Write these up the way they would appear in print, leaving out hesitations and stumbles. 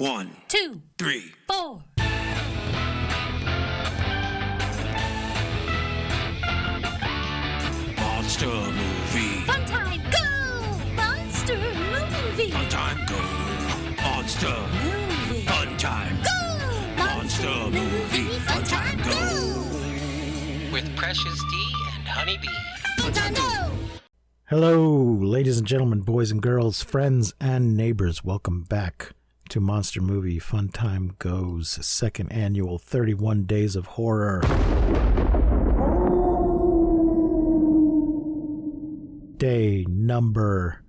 1, 2, 3, 4. Monster movie. Fun time, go! Monster movie. Fun time, go. Monster. Movie. Fun time. Go! Monster movie. Fun time, go. With Precious D and Honeybee. Fun time, go! Hello, ladies and gentlemen, boys and girls, friends and neighbors. Welcome back to Monster Movie Fun Time Goes, second annual 31 Days of Horror. Day number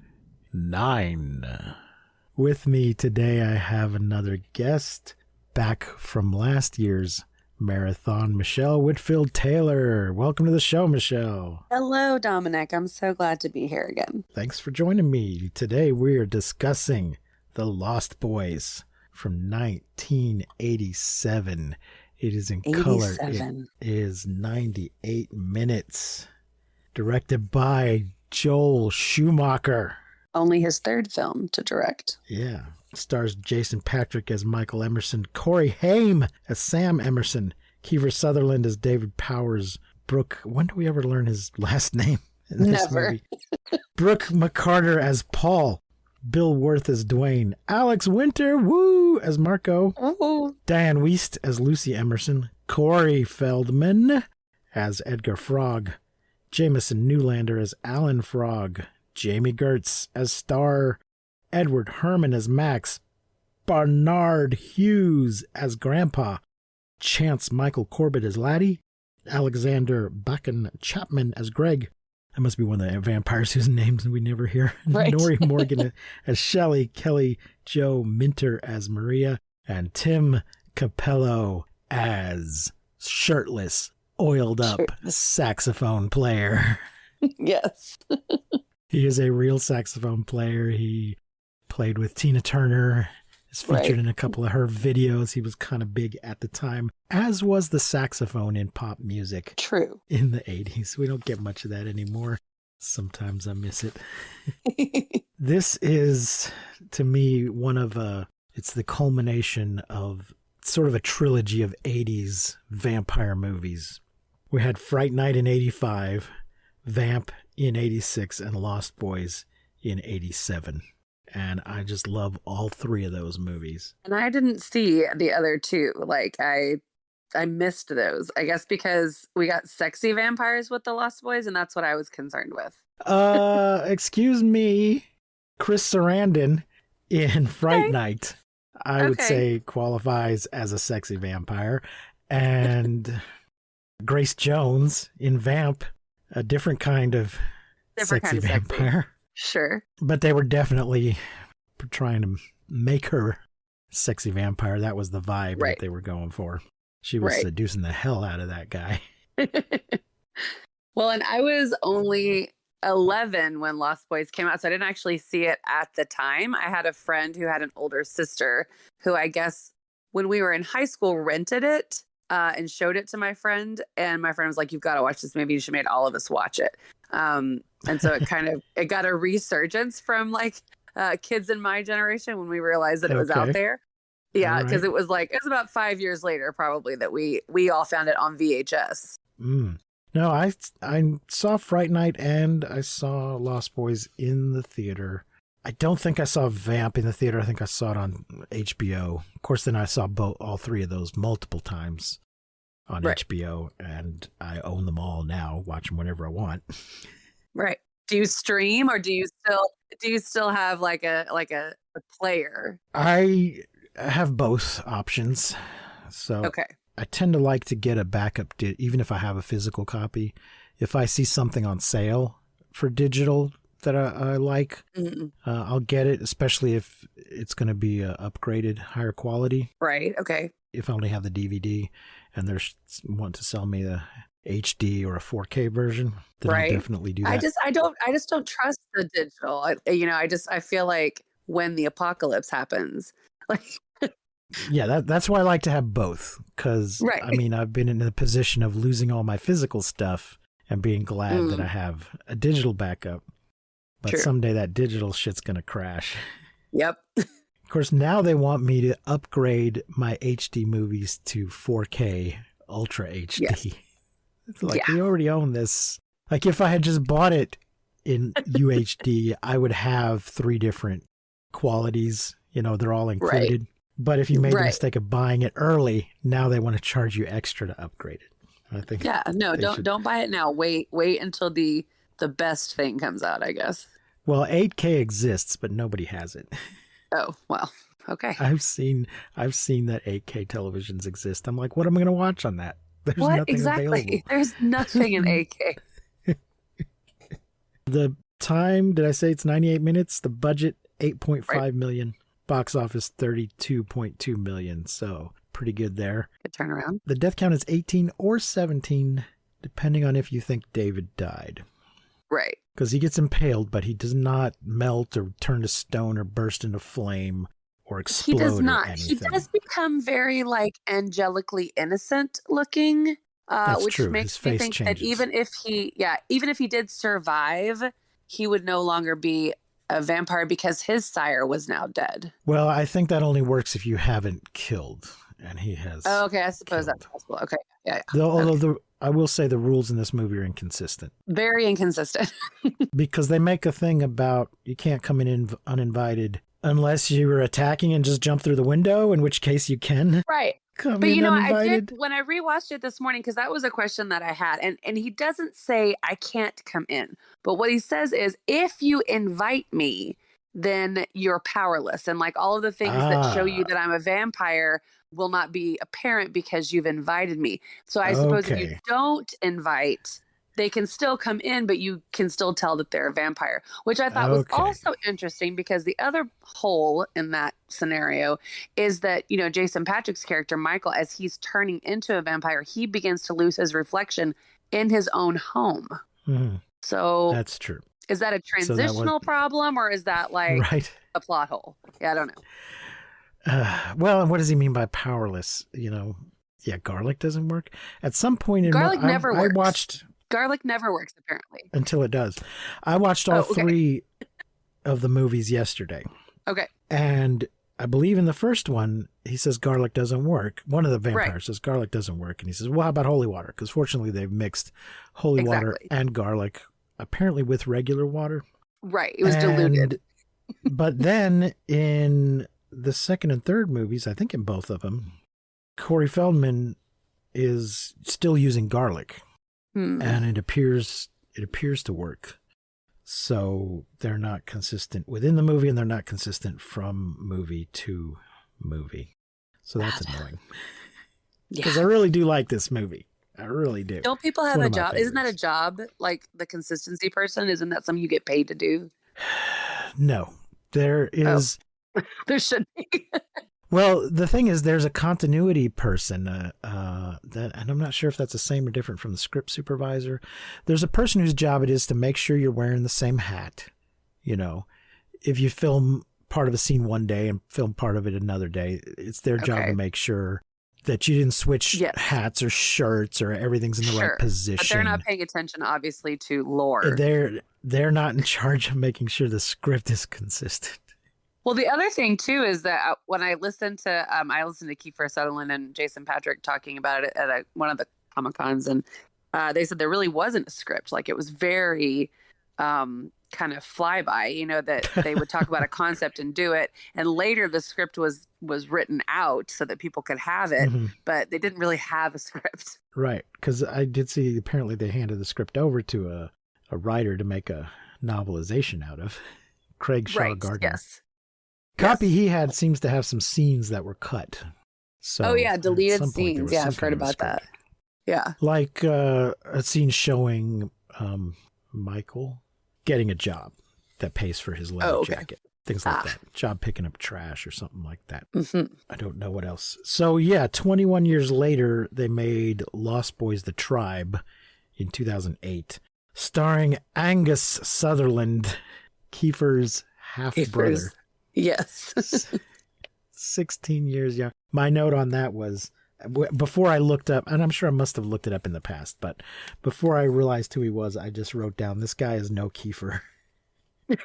9. With me today, I have another guest back from last year's marathon, Michelle Whitfield Taylor. Welcome to the show, Michelle. Hello, Dominic. I'm so glad to be here again. Thanks for joining me. Today we are discussing The Lost Boys from 1987. It is in color. 87. It is 98 minutes. Directed by Joel Schumacher. Only his third film to direct. Yeah. Stars Jason Patric as Michael Emerson, Corey Haim as Sam Emerson, Kiefer Sutherland as David Powers, Brooke, when do we ever learn his last name in this Never. movie? Brooke McCarter as Paul, Bill Worth as Dwayne, Alex Winter, woo, as Marco, Oh, Diane Wiest as Lucy Emerson, Corey Feldman as Edgar Frog, Jameson Newlander as Alan Frog, Jamie Gertz as Star, Edward Herman as Max, Barnard Hughes as Grandpa, Chance Michael Corbett as Laddie, Alexander Bakken Chapman as Greg. That must be one of the vampires whose names we never hear. Right. Nori Morgan as Shelley, Kelly Joe Minter as Maria, and Tim Capello as shirtless, oiled up saxophone player. yes. He is a real saxophone player. He played with Tina Turner, is featured in a couple of her videos. He was kind of big at the time, as was the saxophone in pop music True. in the 80s. We don't get much of that anymore. Sometimes I miss it. This is, to me, it's the culmination of sort of a trilogy of 80s vampire movies. We had Fright Night in 85, Vamp in 86, and Lost Boys in 87. And I just love all three of those movies. And I didn't see the other two. Like I missed those. I guess because we got sexy vampires with the Lost Boys, and that's what I was concerned with. Excuse me, Chris Sarandon in Fright Night, I would say qualifies as a sexy vampire. And Grace Jones in Vamp, a different kind of sexy vampire. Sure. But they were definitely trying to make her sexy vampire. That was the vibe that they were going for. She was seducing the hell out of that guy. Well, and I was only 11 when Lost Boys came out, so I didn't actually see it at the time. I had a friend who had an older sister who I guess when we were in high school rented it and showed it to my friend. And my friend was like, "You've got to watch this movie. You should make all of us watch it." And so it got a resurgence from like kids in my generation when we realized that it was out there. Yeah, because it was about 5 years later probably that we all found it on VHS. No, I saw Fright Night and I saw Lost Boys in the theater. I don't think I saw Vamp in the theater. I think I saw it on HBO. Of course, then I saw all three of those multiple times on HBO, and I own them all now. Watch them whenever I want. Right. Do you stream or do you still have like a player? I have both options. So I tend to like to get a backup, even if I have a physical copy. If I see something on sale for digital that I like, I'll get it, especially if it's going to be upgraded, higher quality. Right. Okay. If I only have the DVD and they want to sell me the HD or a 4K version, then I'll definitely do that. I just don't trust the digital. I feel like when the apocalypse happens, like yeah, that's why I like to have both, because I mean, I've been in the position of losing all my physical stuff and being glad that I have a digital backup. But someday that digital shit's gonna crash. Yep. course, now they want me to upgrade my HD movies to 4K Ultra HD. Yes. It's like, we already own this. Like, if I had just bought it in UHD, I would have 3 different qualities. You know, they're all included. Right. But if you made the mistake of buying it early, now they want to charge you extra to upgrade it. I think. Yeah, no, don't buy it now. Wait until the best thing comes out, I guess. Well, 8K exists, but nobody has it. Oh, well, okay. I've seen that 8K televisions exist. I'm like, what am I going to watch on that? There's nothing available. There's nothing in 8K. The time, did I say it's 98 minutes? The budget, 8.5 million. Box office, 32.2 million. So pretty good there. Good turnaround. The death count is 18 or 17, depending on if you think David died. Right. Because he gets impaled, but he does not melt or turn to stone or burst into flame or explode. He does not. He does become very angelically innocent looking, which true. makes me think that even if he did survive, he would no longer be a vampire because his sire was now dead. Well, I think that only works if you haven't killed, and he has. Oh, okay. I suppose that's possible. Okay. Yeah. Although I will say the rules in this movie are inconsistent. Very inconsistent. Because they make a thing about you can't come in uninvited unless you were attacking and just jump through the window, in which case you can. Right. But I did when I rewatched it this morning, because that was a question that I had. And he doesn't say I can't come in. But what he says is, if you invite me, then you're powerless. And all of the things that show you that I'm a vampire will not be apparent because you've invited me. So I suppose if you don't invite, they can still come in, but you can still tell that they're a vampire, which I thought was also interesting, because the other hole in that scenario is that, Jason Patric's character, Michael, as he's turning into a vampire, he begins to lose his reflection in his own home. Mm-hmm. So that's true. Is that a transitional problem, or is that a plot hole? Yeah, I don't know. Well, and what does he mean by powerless? Garlic doesn't work. At some point in garlic never works. I watched. Garlic never works, apparently. Until it does. I watched all 3 of the movies yesterday. Okay. And I believe in the first one, he says garlic doesn't work. One of the vampires says garlic doesn't work. And he says, well, how about holy water? Because fortunately, they've mixed holy water and garlic, apparently with regular water. Right. It was diluted. But then in the second and third movies, I think in both of them, Corey Feldman is still using garlic. And it appears to work. So they're not consistent within the movie, and they're not consistent from movie to movie. So that's annoying. Because I really do like this movie. I really do. Don't people have a job? Isn't that a job, like the consistency person? Isn't that something you get paid to do? No. There is. Oh. There should be. Well, the thing is, there's a continuity person and I'm not sure if that's the same or different from the script supervisor. There's a person whose job it is to make sure you're wearing the same hat. If you film part of a scene one day and film part of it another day, it's their job to make sure that you didn't switch hats or shirts or everything's in the right position. But they're not paying attention, obviously, to lore. They're not in charge of making sure the script is consistent. Well, the other thing, too, is that when I listened to Kiefer Sutherland and Jason Patric talking about it at one of the Comic-Cons, and they said there really wasn't a script. It was very kind of flyby, that they would talk about a concept and do it. And later the script was written out so that people could have it, but they didn't really have a script. Right, because I did see apparently they handed the script over to a writer to make a novelization out of. Craig Shaw Gardner. Yes. Copy he had seems to have some scenes that were cut. So deleted scenes. Yeah, I've heard about that. Yeah. Like a scene showing Michael getting a job that pays for his leather jacket. Things like that. Job picking up trash or something like that. Mm-hmm. I don't know what else. So 21 years later, they made Lost Boys: The Tribe in 2008, starring Angus Sutherland, Kiefer's half-brother. Yes. 16 years young. My note on that was, before I looked up, and I'm sure I must have looked it up in the past, but before I realized who he was, I just wrote down, this guy is no Kiefer. He's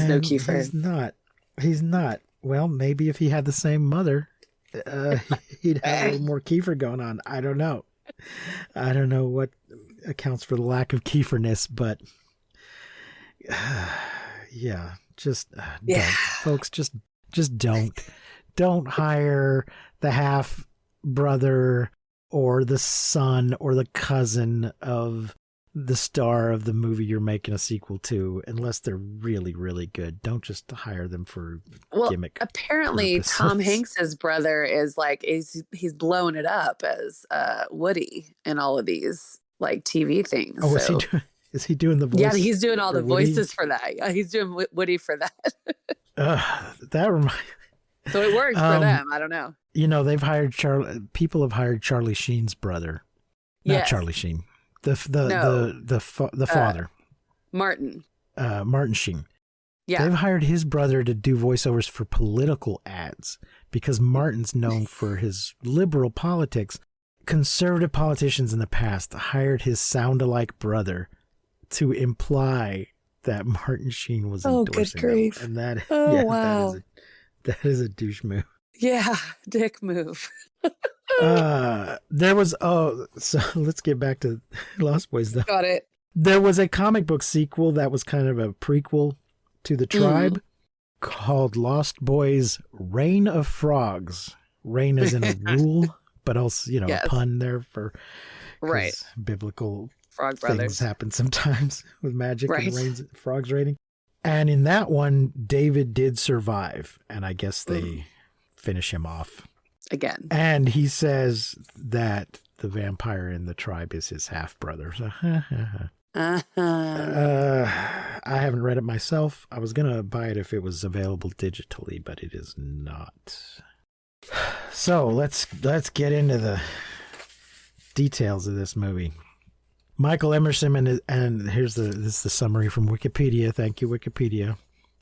no Kiefer. He's not. He's not. Well, maybe if he had the same mother, he'd have a little more Kiefer going on. I don't know. I don't know what accounts for the lack of Kieferness, but yeah, just don't. Folks, just don't hire the half brother or the son or the cousin of the star of the movie you're making a sequel to, unless they're really, really good. Don't just hire them for gimmick. Apparently purposes. Tom Hanks's brother is like he's blowing it up as Woody in all of these like TV things. Oh, so. is he doing the voice? Yeah, he's doing all the Woody? voices for that. Yeah, he's doing Woody for that. That reminds. So it works for them. I don't know. You know, they've hired people have hired Charlie Sheen's brother. Not Yes. Charlie Sheen. The father. Martin. Martin Sheen. Yeah. They've hired his brother to do voiceovers for political ads because Martin's known for his liberal politics. Conservative politicians in the past hired his sound-alike brother to imply that Martin Sheen was endorsing them. And that, wow. That is a douche move. Yeah, dick move. So let's get back to Lost Boys though. Got it. There was a comic book sequel that was kind of a prequel to The Tribe called Lost Boys Reign of Frogs. Reign as in a rule, but also, a pun there for right. Biblical Frog things Brothers happen sometimes with magic and frogs raining. And in that one, David did survive, and I guess they finish him off. Again. And he says that the vampire in The Tribe is his half-brother. So, I haven't read it myself. I was going to buy it if it was available digitally, but it is not. So let's get into the details of this movie. Michael Emerson, and this is the summary from Wikipedia. Thank you, Wikipedia.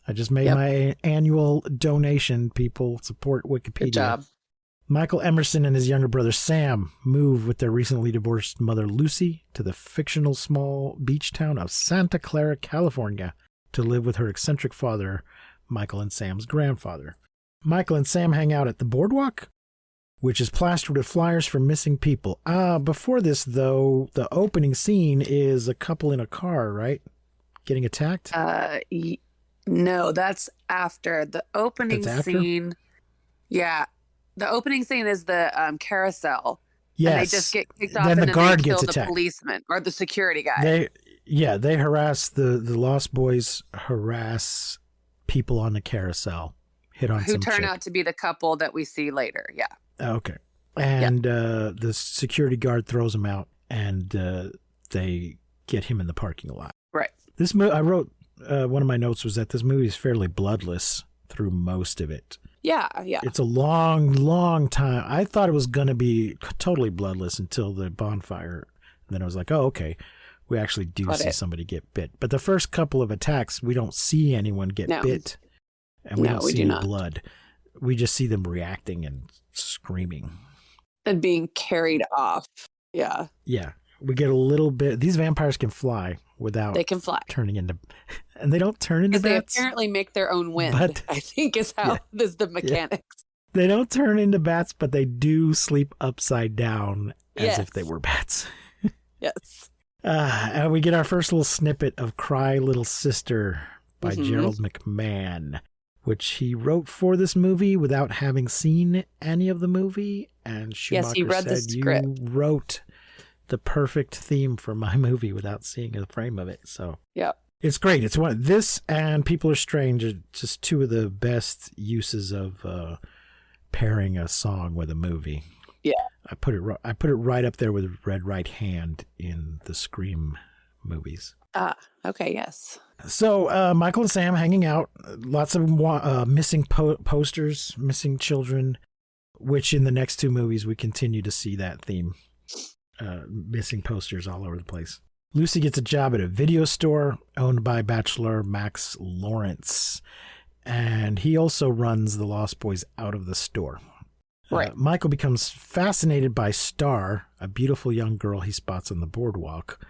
I just made my annual donation. People support Wikipedia. Good job. Michael Emerson and his younger brother Sam move with their recently divorced mother Lucy to the fictional small beach town of Santa Clara, California, to live with her eccentric father, Michael and Sam's grandfather. Michael and Sam hang out at the boardwalk, which is plastered with flyers for missing people. Before this, though, the opening scene is a couple in a car, right? Getting attacked? No, that's after. The opening scene. Yeah. The opening scene is the carousel. Yes. And they just get kicked off then and the guard they kill gets the attacked. policeman or the security guy. They harass the Lost Boys, harass people on the carousel, hit on who some turn chick. out to be the couple that we see later. Yeah. Okay. And the security guard throws him out, and they get him in the parking lot. Right. This I wrote, one of my notes was that this movie is fairly bloodless through most of it. Yeah. It's a long, long time. I thought it was going to be totally bloodless until the bonfire. And then I was like, oh, okay. We actually do see somebody get bit. But the first couple of attacks, we don't see anyone get bit. And we don't see any blood. We just see them reacting and screaming. And being carried off. Yeah. Yeah. We get a little bit. These vampires can fly without they can fly. Turning into. And they don't turn into bats. They apparently make their own wind, I think is how this is the mechanics. They don't turn into bats, but they do sleep upside down as if they were bats. Yes. And we get our first little snippet of Cry Little Sister by Gerald McMahon, which he wrote for this movie without having seen any of the movie. And Schumacher he read said, the script. You wrote the perfect theme for my movie without seeing a frame of it. So it's great. It's this and People Are Strange are just two of the best uses of pairing a song with a movie. Yeah. I put it right up there with Red Right Hand in the Scream movies. Okay, yes. So Michael and Sam hanging out, lots of missing posters, missing children, which in the next two movies we continue to see that theme. Missing posters all over the place. Lucy gets a job at a video store owned by bachelor Max Lawrence, and he also runs the Lost Boys out of the store. Right. Michael becomes fascinated by Star, a beautiful young girl he spots on the boardwalk.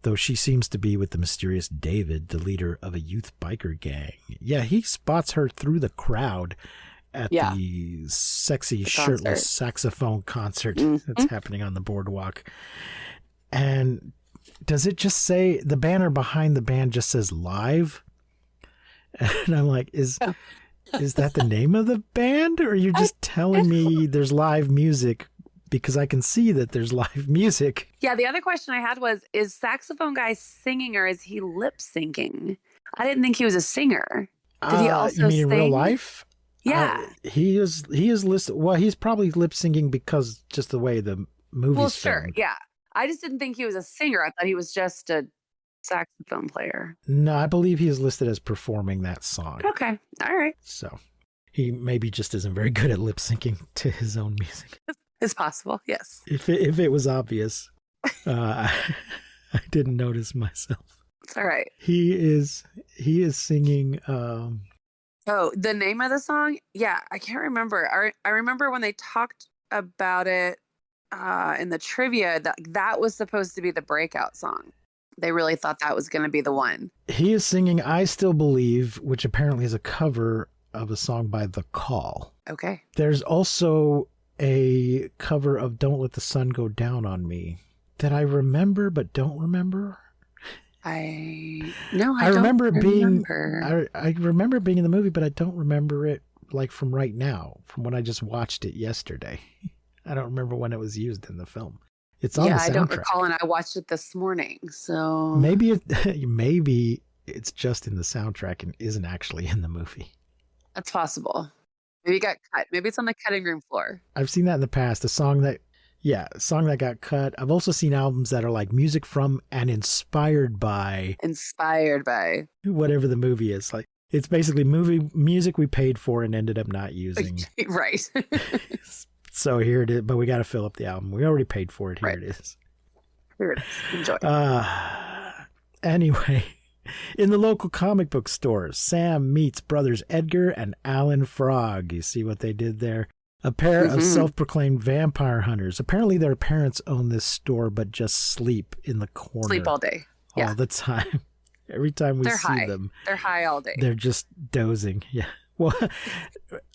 though she seems to be with the mysterious David, the leader of a youth biker gang. Yeah, he spots her through the crowd at the sexy shirtless saxophone concert that's happening on the boardwalk. And does it just say, the banner behind the band just says live? And I'm like, is that the name of the band? Or are you just telling me there's live music? Because I can see that there's live music. Yeah, the other question I had was, is saxophone guy singing or is he lip syncing? I didn't think he was a singer. Did he also you mean sing? in real life? Yeah. He is listed. Well, he's probably lip syncing because just the way the movie's Well, sure. filmed. Yeah. I just didn't think he was a singer. I thought he was just a saxophone player. No, I believe he is listed as performing that song. Okay. All right. So he maybe just isn't very good at lip syncing to his own music. It's possible. Yes. If it was obvious, I didn't notice myself. It's all right. He is singing. Oh, the name of the song? Yeah, I can't remember. I remember when they talked about it in the trivia that was supposed to be the breakout song. They really thought that was going to be the one. He is singing "I Still Believe," which apparently is a cover of a song by The Call. Okay. There's also a cover of "Don't Let the Sun Go Down on Me" that I remember but don't remember. I remember it being I remember it being in the movie, but I don't remember it like from right now, from when I just watched it yesterday. I don't remember when it was used in the film. It's on the soundtrack. I don't recall, and I watched it this morning. So maybe it's just in the soundtrack and isn't actually in the movie. That's possible. Maybe it got cut. Maybe it's on the cutting room floor. I've seen that in the past. A song that got cut. I've also seen albums that are like music from and inspired by whatever the movie is. Like it's basically movie music we paid for and ended up not using. Right. So here it is, but we got to fill up the album. We already paid for it. Here it is. Here it is. Enjoy. Anyway, in the local comic book store, Sam meets brothers Edgar and Alan Frog. You see what they did there? A pair of self-proclaimed vampire hunters. Apparently their parents own this store, but just sleep in the corner. Sleep all day. All the time. Every time we see them. They're high all day. They're just dozing. Yeah. Well,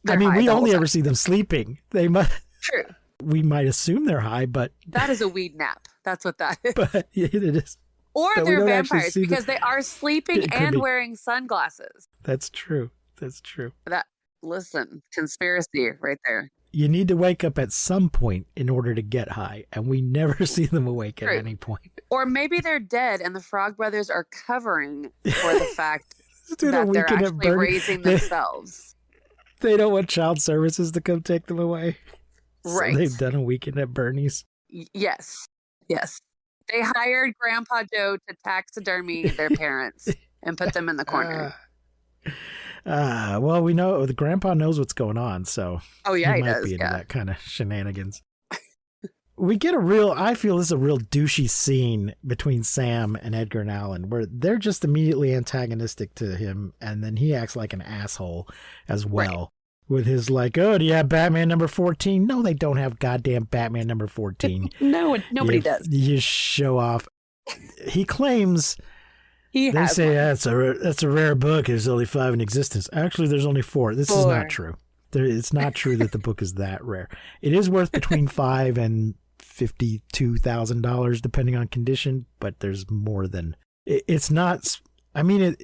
I mean, we only ever see them sleeping. They must. True. We might assume they're high, but that is a weed nap. That's what that is. But yeah, it is. Or but they're vampires because they are sleeping and wearing sunglasses. That's true. Listen, conspiracy right there. You need to wake up at some point in order to get high, and we never see them awake at any point. Or maybe they're dead, and the Frog Brothers are covering for the fact that they're actually raising themselves. They don't want child services to come take them away. Right. So they've done a weekend at Bernie's. Yes. They hired Grandpa Joe to taxidermy their parents and put them in the corner. Well, we know the grandpa knows what's going on, so he might does, be into that kind of shenanigans. We get I feel this is a real douchey scene between Sam and Edgar and Alan, where they're just immediately antagonistic to him, and then he acts like an asshole as well. Right. With his like, oh, do you have Batman number 14? No, they don't have goddamn Batman number 14. No, nobody does. You show off. He claims... They say that's a rare book. There's only 5 in existence. Actually, there's only 4. This is not true. It's not true that the book is that rare. It is worth between $5,000 and $52,000 depending on condition, but there's more than. It's not. I mean,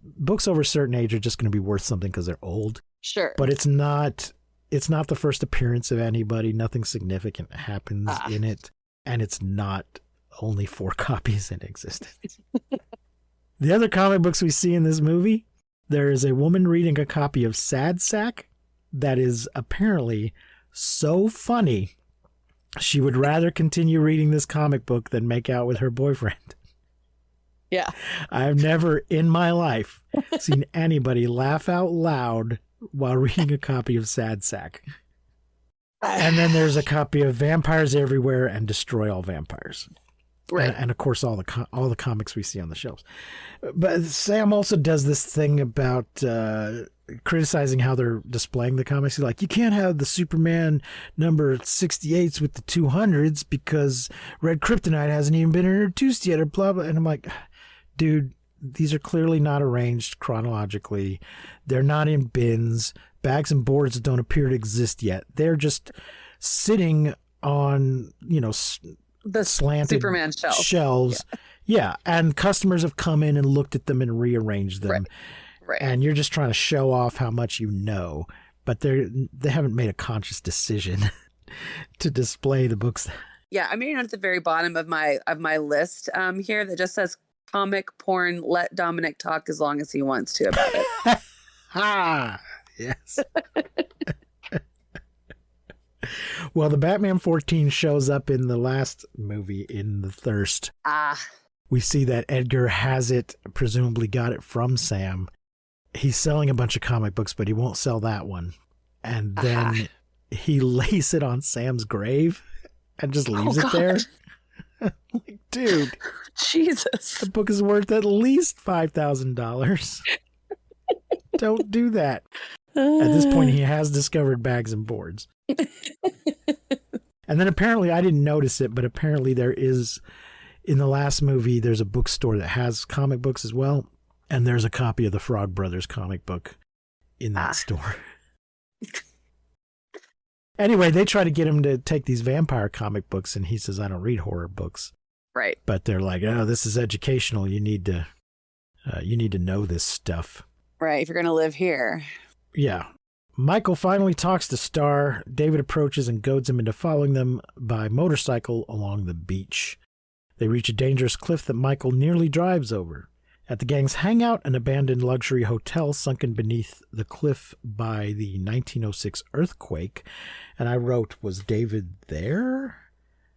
books over a certain age are just going to be worth something because they're old. Sure. But it's not. It's not the first appearance of anybody. Nothing significant happens in it, and it's not only 4 copies in existence. The other comic books we see in this movie, there is a woman reading a copy of Sad Sack that is apparently so funny, she would rather continue reading this comic book than make out with her boyfriend. Yeah. I've never in my life seen anybody laugh out loud while reading a copy of Sad Sack. And then there's a copy of Vampires Everywhere and Destroy All Vampires. Right. And of course, all the comics we see on the shelves. But Sam also does this thing about criticizing how they're displaying the comics. He's like, you can't have the Superman number 68s with the 200s because Red Kryptonite hasn't even been introduced yet, or blah, blah. And I'm like, dude, these are clearly not arranged chronologically. They're not in bins. Bags and boards don't appear to exist yet. They're just sitting on, The slanted Superman shelves. Yeah. And customers have come in and looked at them and rearranged them. Right. And you're just trying to show off how much you know, but they haven't made a conscious decision to display the books. Yeah, I'm at the very bottom of my list here that just says comic porn. Let Dominic talk as long as he wants to about it. Ah, yes. Well, the Batman 14 shows up in the last movie in The Thirst. We see that Edgar has it, presumably got it from Sam. He's selling a bunch of comic books, but he won't sell that one. And then he lays it on Sam's grave and just leaves it there. Like, dude, Jesus. the book is worth at least $5,000. Don't do that. At this point, he has discovered Bags and Boards. And then apparently, I didn't notice it, but apparently there is, in the last movie, there's a bookstore that has comic books as well. And there's a copy of the Frog Brothers comic book in that store. Anyway, they try to get him to take these vampire comic books, and he says, I don't read horror books. Right. But they're like, oh, this is educational. You need to know this stuff. Right. If you're going to live here. Yeah. Michael finally talks to Star. David approaches and goads him into following them by motorcycle along the beach. They reach a dangerous cliff that Michael nearly drives over. At the gang's hangout, an abandoned luxury hotel sunken beneath the cliff by the 1906 earthquake. And I wrote, was David there?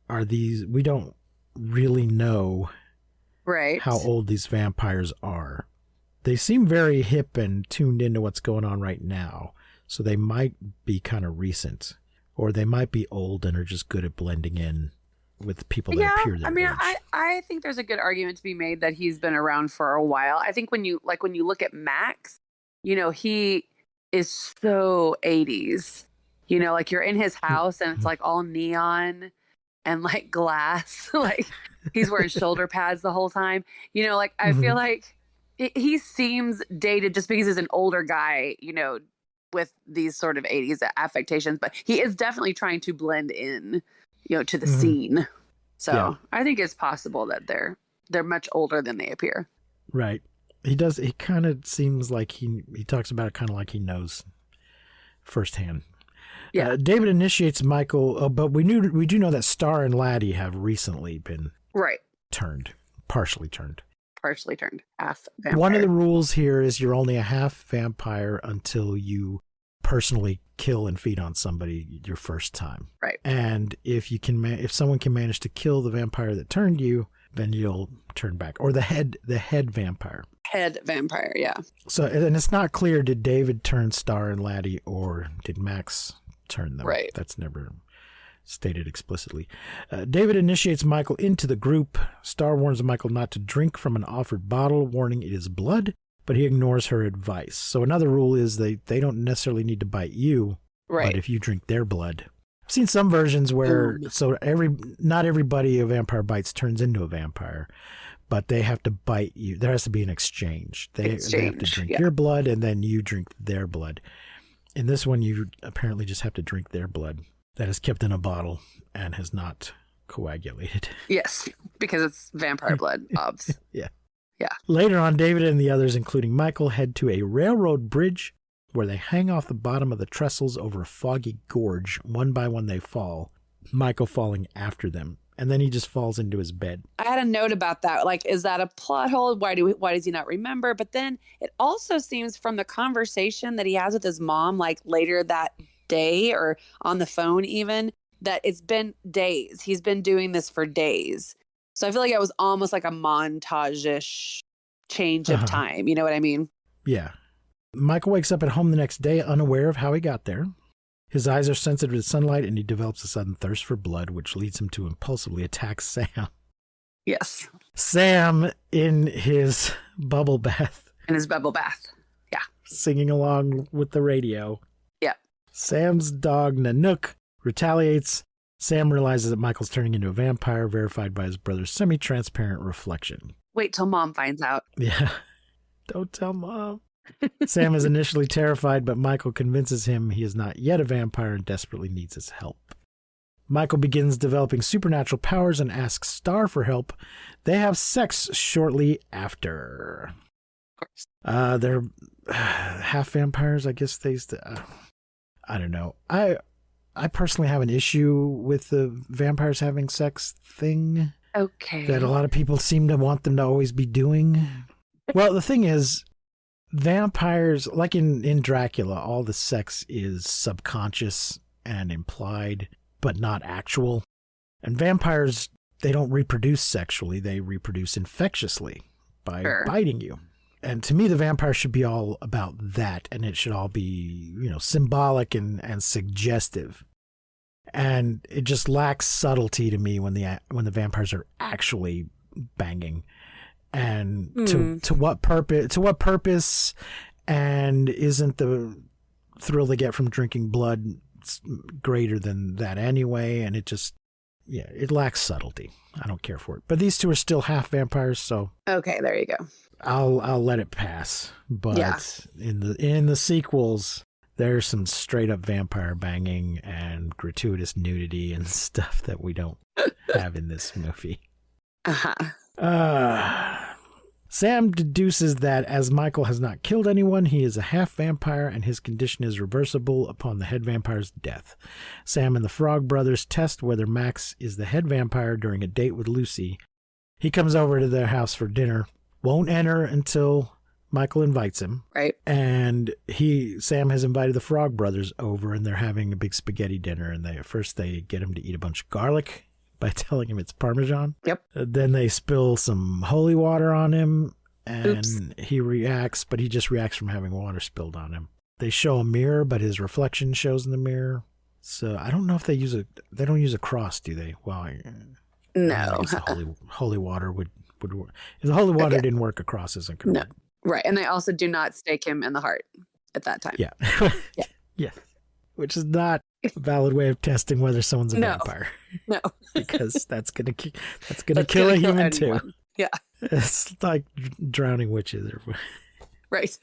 We don't really know how old these vampires are. They seem very hip and tuned into what's going on right now. So they might be kind of recent, or they might be old and are just good at blending in with the people that appear their age. I think there's a good argument to be made that he's been around for a while. I think when you look at Max, he is so 80s. Like you're in his house and it's like all neon and like glass. Like he's wearing shoulder pads the whole time. I feel like he seems dated just because he's an older guy, with these sort of 80s affectations, but he is definitely trying to blend in, to the scene. So I think it's possible that they're much older than they appear. Right. He does. He kind of seems like he talks about it kind of like he knows firsthand. Yeah. David initiates Michael, but we do know that Star and Laddie have recently been partially turned. Half vampire. One of the rules here is you're only a half vampire until you personally kill and feed on somebody your first time. Right. And if you can, if someone can manage to kill the vampire that turned you, then you'll turn back. Or the head vampire. Head vampire, yeah. So, and it's not clear, did David turn Star and Laddie or did Max turn them? Right. That's never stated explicitly. David initiates Michael into the group. Star warns Michael not to drink from an offered bottle, warning it is blood, but he ignores her advice. So another rule is they don't necessarily need to bite you, but if you drink their blood. I've seen some versions where not everybody a vampire bites turns into a vampire, but they have to bite you. There has to be an exchange. They have to drink your blood and then you drink their blood. In this one, you apparently just have to drink their blood. That is kept in a bottle and has not coagulated. Yes, because it's vampire blood, obvs. Yeah. Yeah. Later on, David and the others, including Michael, head to a railroad bridge where they hang off the bottom of the trestles over a foggy gorge. One by one they fall, Michael falling after them. And then he just falls into his bed. I had a note about that. Like, is that a plot hole? Why does he not remember? But then it also seems from the conversation that he has with his mom, like later that day or on the phone even, that it's been days. He's been doing this for days. So I feel like it was almost like a montage-ish change of time. You know what I mean? Yeah. Michael wakes up at home the next day unaware of how he got there. His eyes are sensitive to sunlight and he develops a sudden thirst for blood, which leads him to impulsively attack Sam. Yes. Sam in his bubble bath. In his bubble bath. Yeah. singing along with the radio. Yeah. Sam's dog, Nanook, retaliates. Sam realizes that Michael's turning into a vampire, verified by his brother's semi-transparent reflection. Wait till Mom finds out. Yeah. Don't tell Mom. Sam is initially terrified, but Michael convinces him he is not yet a vampire and desperately needs his help. Michael begins developing supernatural powers and asks Star for help. They have sex shortly after. Of course. They're half vampires, I guess. I don't know. I personally have an issue with the vampires having sex thing Okay. that a lot of people seem to want them to always be doing. Well, the thing is, vampires, like in Dracula, all the sex is subconscious and implied, but not actual. And vampires, they don't reproduce sexually, they reproduce infectiously by biting you. And to me, the vampire should be all about that, and it should all be, symbolic and suggestive. And it just lacks subtlety to me when the vampires are actually banging. And to what purpose? To what purpose? And isn't the thrill they get from drinking blood greater than that anyway? And it lacks subtlety. I don't care for it. But these two are still half vampires, so Okay, there you go. I'll let it pass. But Yeah. in the sequels, there's some straight up vampire banging and gratuitous nudity and stuff that we don't have in this movie. Uh-huh. Sam deduces that as Michael has not killed anyone, he is a half vampire and his condition is reversible upon the head vampire's death. Sam and the Frog Brothers test whether Max is the head vampire during a date with Lucy. He comes over to their house for dinner, won't enter until Michael invites him. Right. And Sam has invited the Frog Brothers over and they're having a big spaghetti dinner. And they get him to eat a bunch of garlic by telling him it's Parmesan. Yep. Then they spill some holy water on him and Oops. he reacts, but he just reacts from having water spilled on him. They show a mirror, but his reflection shows in the mirror. So I don't know if they don't use a cross, do they? Well, No. I guess the holy water would work. If the holy water didn't work, a cross isn't going to No. work. Right. And they also do not stake him in the heart at that time. Yeah. Yeah. Yeah. Which is not a valid way of testing whether someone's a No. vampire. No. Because that's gonna kill That's a gonna human kill too. anyone. Yeah. It's like drowning witches. Right.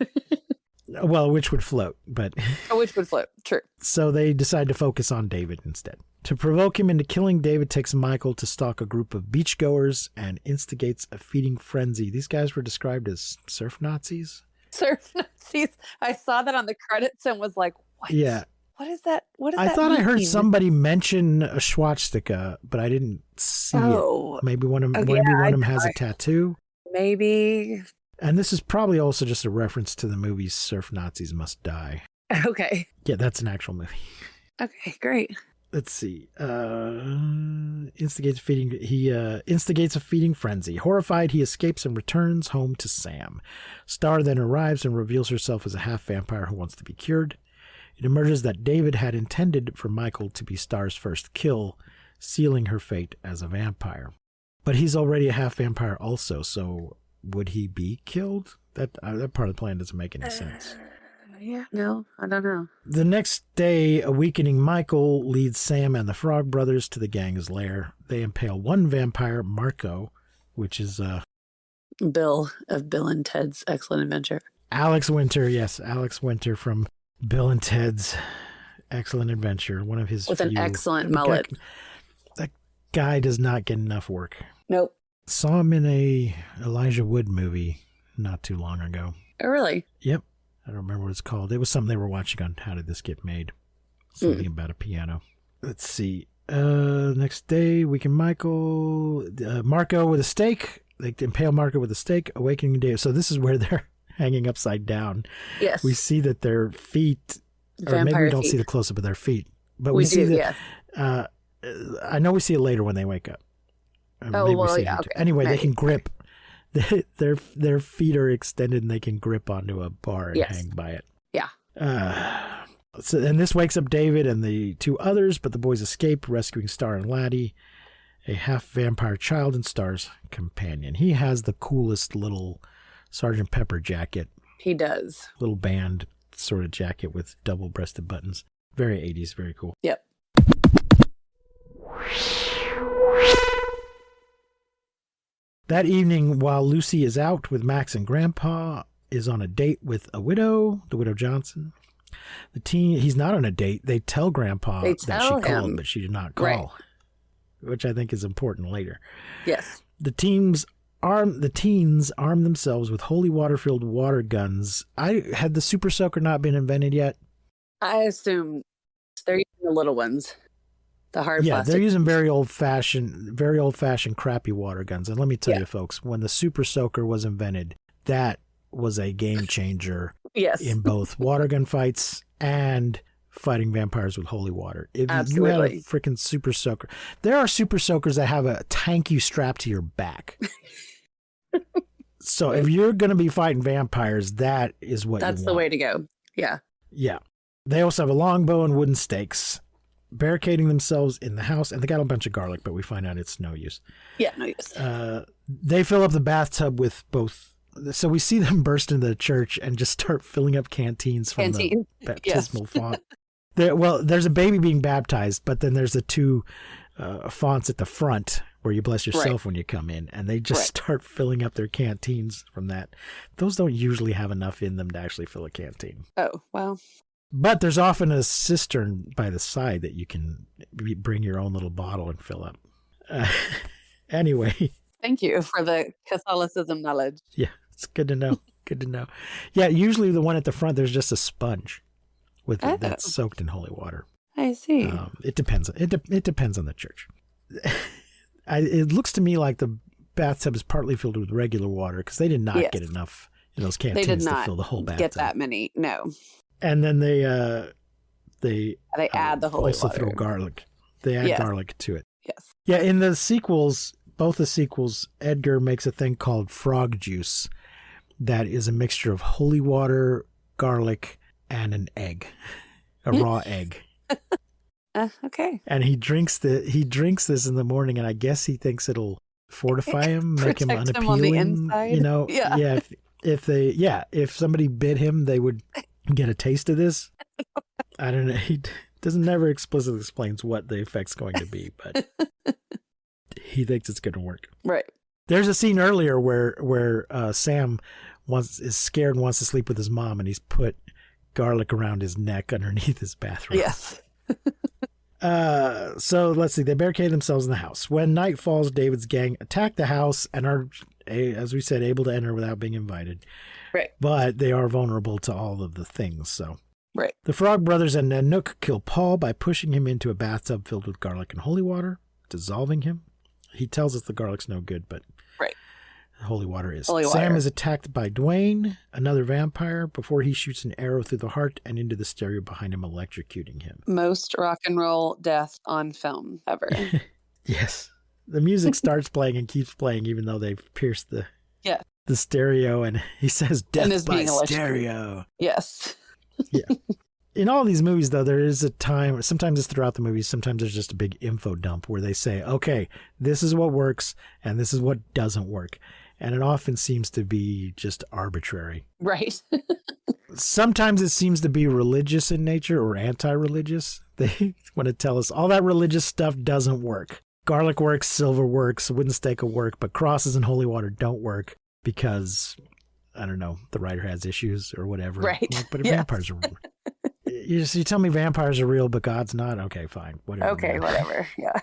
Well, a witch would float, but Which would float. True. so they decide to focus on David instead. To provoke him into killing, David takes Michael to stalk a group of beachgoers and instigates a feeding frenzy. These guys were described as surf Nazis. Surf Nazis. I saw that on the credits and was like, what? Yeah. What is that? What does I that thought I heard mean? somebody mention a swastika, but I didn't see Oh, it. Maybe one of okay, them has a tattoo. maybe. And this is probably also just a reference to the movie Surf Nazis Must Die. Okay. Yeah, that's an actual movie. Okay, great. Let's see. He instigates a feeding frenzy. Horrified, he escapes and returns home to Sam. Star then arrives and reveals herself as a half vampire who wants to be cured. It emerges that David had intended for Michael to be Star's first kill, sealing her fate as a vampire. But he's already a half vampire also, so would he be killed? That part of the plan doesn't make any sense. Yeah, no, I don't know. The next day, a weakening Michael leads Sam and the Frog Brothers to the gang's lair. They impale one vampire, Marco, which is Bill of Bill and Ted's Excellent Adventure. Alex Winter. Yes, Alex Winter from Bill and Ted's Excellent Adventure. One of his With an few- excellent mullet. That guy does not get enough work. Nope. Saw him in a Elijah Wood movie not too long ago. Oh, really? Yep. I don't remember what it's called. It was something they were watching on How Did This Get Made? Something about a piano. Let's see. Next day, weaken Michael. Marco with a stake. They impale Marco with a stake. Awakening David. So this is where they're hanging upside down. Yes. We see that their feet, or maybe Vampire we don't feet. see the close-up of their feet. But We see do, that. yes. I know we see it later when they wake up. Oh, Maybe we well, see it yeah, here, okay. too. Anyway, they Maybe. can grip. Their feet are extended and they can grip onto a bar and Yes. hang by it. Yeah. And this wakes up David and the two others, but the boys escape, rescuing Star and Laddie, a half-vampire child and Star's companion. He has the coolest little Sergeant Pepper jacket. He does. Little band sort of jacket with double-breasted buttons. Very 80s, very cool. Yep. That evening, while Lucy is out with Max and Grandpa, is on a date with a widow, the widow Johnson. He's not on a date. They tell Grandpa that she called, but she did not call, Right. which I think is important later. Yes. The teens arm themselves with holy water-filled water guns. Had the Super Soaker not been invented yet? I assume they're using the little ones. The hard plastic. They're using very old-fashioned crappy water guns. And let me tell you, folks, when the Super Soaker was invented, that was a game changer in both water gun fights and fighting vampires with holy water. If you had a freaking Super Soaker, there are Super Soakers that have a tank you strap to your back. So if you're going to be fighting vampires, that's the way to go. Yeah. Yeah. They also have a longbow and wooden stakes, barricading themselves in the house, and they got a bunch of garlic, but we find out it's no use. Yeah, no use. They fill up the bathtub with both. So we see them burst into the church and just start filling up canteens from the baptismal font. There's a baby being baptized, but then there's the two fonts at the front where you bless yourself when you come in, and they just start filling up their canteens from that. Those don't usually have enough in them to actually fill a canteen. Oh, well. But there's often a cistern by the side that you can bring your own little bottle and fill up. Anyway. Thank you for the Catholicism knowledge. Yeah, it's good to know. Good to know. Yeah, usually the one at the front, there's just a sponge with it that's soaked in holy water. I see. It depends. It depends on the church. It looks to me like the bathtub is partly filled with regular water because they did not get enough in those canteens to fill the whole bathtub. Get that many. No. And then they add the holy also water. throw garlic. They add garlic to it. Yes. Yeah, in the sequels, both the sequels, Edgar makes a thing called frog juice that is a mixture of holy water, garlic, and an egg, a raw egg. Okay. And he drinks this in the morning, and I guess he thinks it'll fortify him, make him unappealing. Him on the inside. You know, if somebody bit him, they would get a taste of this. I don't know. He never explicitly explains what the effect's going to be, but he thinks it's going to work. Right. There's a scene earlier where Sam is scared and wants to sleep with his mom, and he's put garlic around his neck underneath his bathroom. Yes. So let's see. They barricade themselves in the house. When night falls, David's gang attack the house and are, as we said, able to enter without being invited. Right. But they are vulnerable to all of the things. So right. The Frog Brothers and Nanook kill Paul by pushing him into a bathtub filled with garlic and holy water, dissolving him. He tells us the garlic's no good, but holy water is. Sam is attacked by Dwayne, another vampire, before he shoots an arrow through the heart and into the stereo behind him, electrocuting him. Most rock and roll death on film ever. Yes. The music starts playing and keeps playing even though they've pierced the stereo, and he says death by stereo. Yes. Yeah. In all these movies, though, there is a time, sometimes it's throughout the movie, sometimes there's just a big info dump where they say, okay, this is what works and this is what doesn't work. And it often seems to be just arbitrary. Right. Sometimes it seems to be religious in nature or anti-religious. They want to tell us all that religious stuff doesn't work. Garlic works, silver works, wooden stake will work, but crosses and holy water don't work because, I don't know, the writer has issues or whatever. Right. Like, but vampires are... You tell me vampires are real, but God's not? Okay, fine. Whatever. Okay, whatever. Yeah.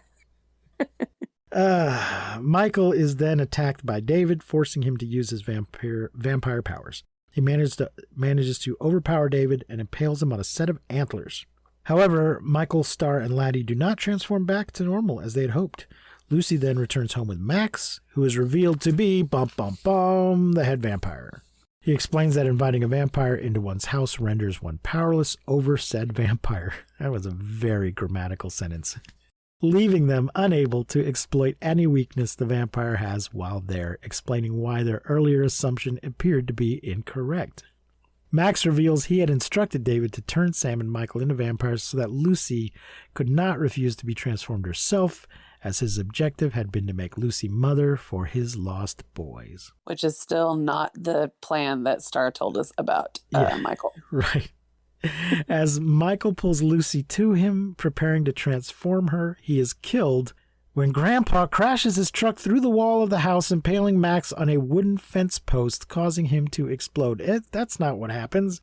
Michael is then attacked by David, forcing him to use his vampire powers. He manages to overpower David and impales him on a set of antlers. However, Michael, Star, and Laddie do not transform back to normal as they had hoped. Lucy then returns home with Max, who is revealed to be, the head vampire. He explains that inviting a vampire into one's house renders one powerless over said vampire. That was a very grammatical sentence. Leaving them unable to exploit any weakness the vampire has while there, explaining why their earlier assumption appeared to be incorrect. Max reveals he had instructed David to turn Sam and Michael into vampires so that Lucy could not refuse to be transformed herself, as his objective had been to make Lucy mother for his lost boys. Which is still not the plan that Star told us about Yeah. Michael. Right. As Michael pulls Lucy to him, preparing to transform her, he is killed when Grandpa crashes his truck through the wall of the house, impaling Max on a wooden fence post, causing him to explode. That's not what happens.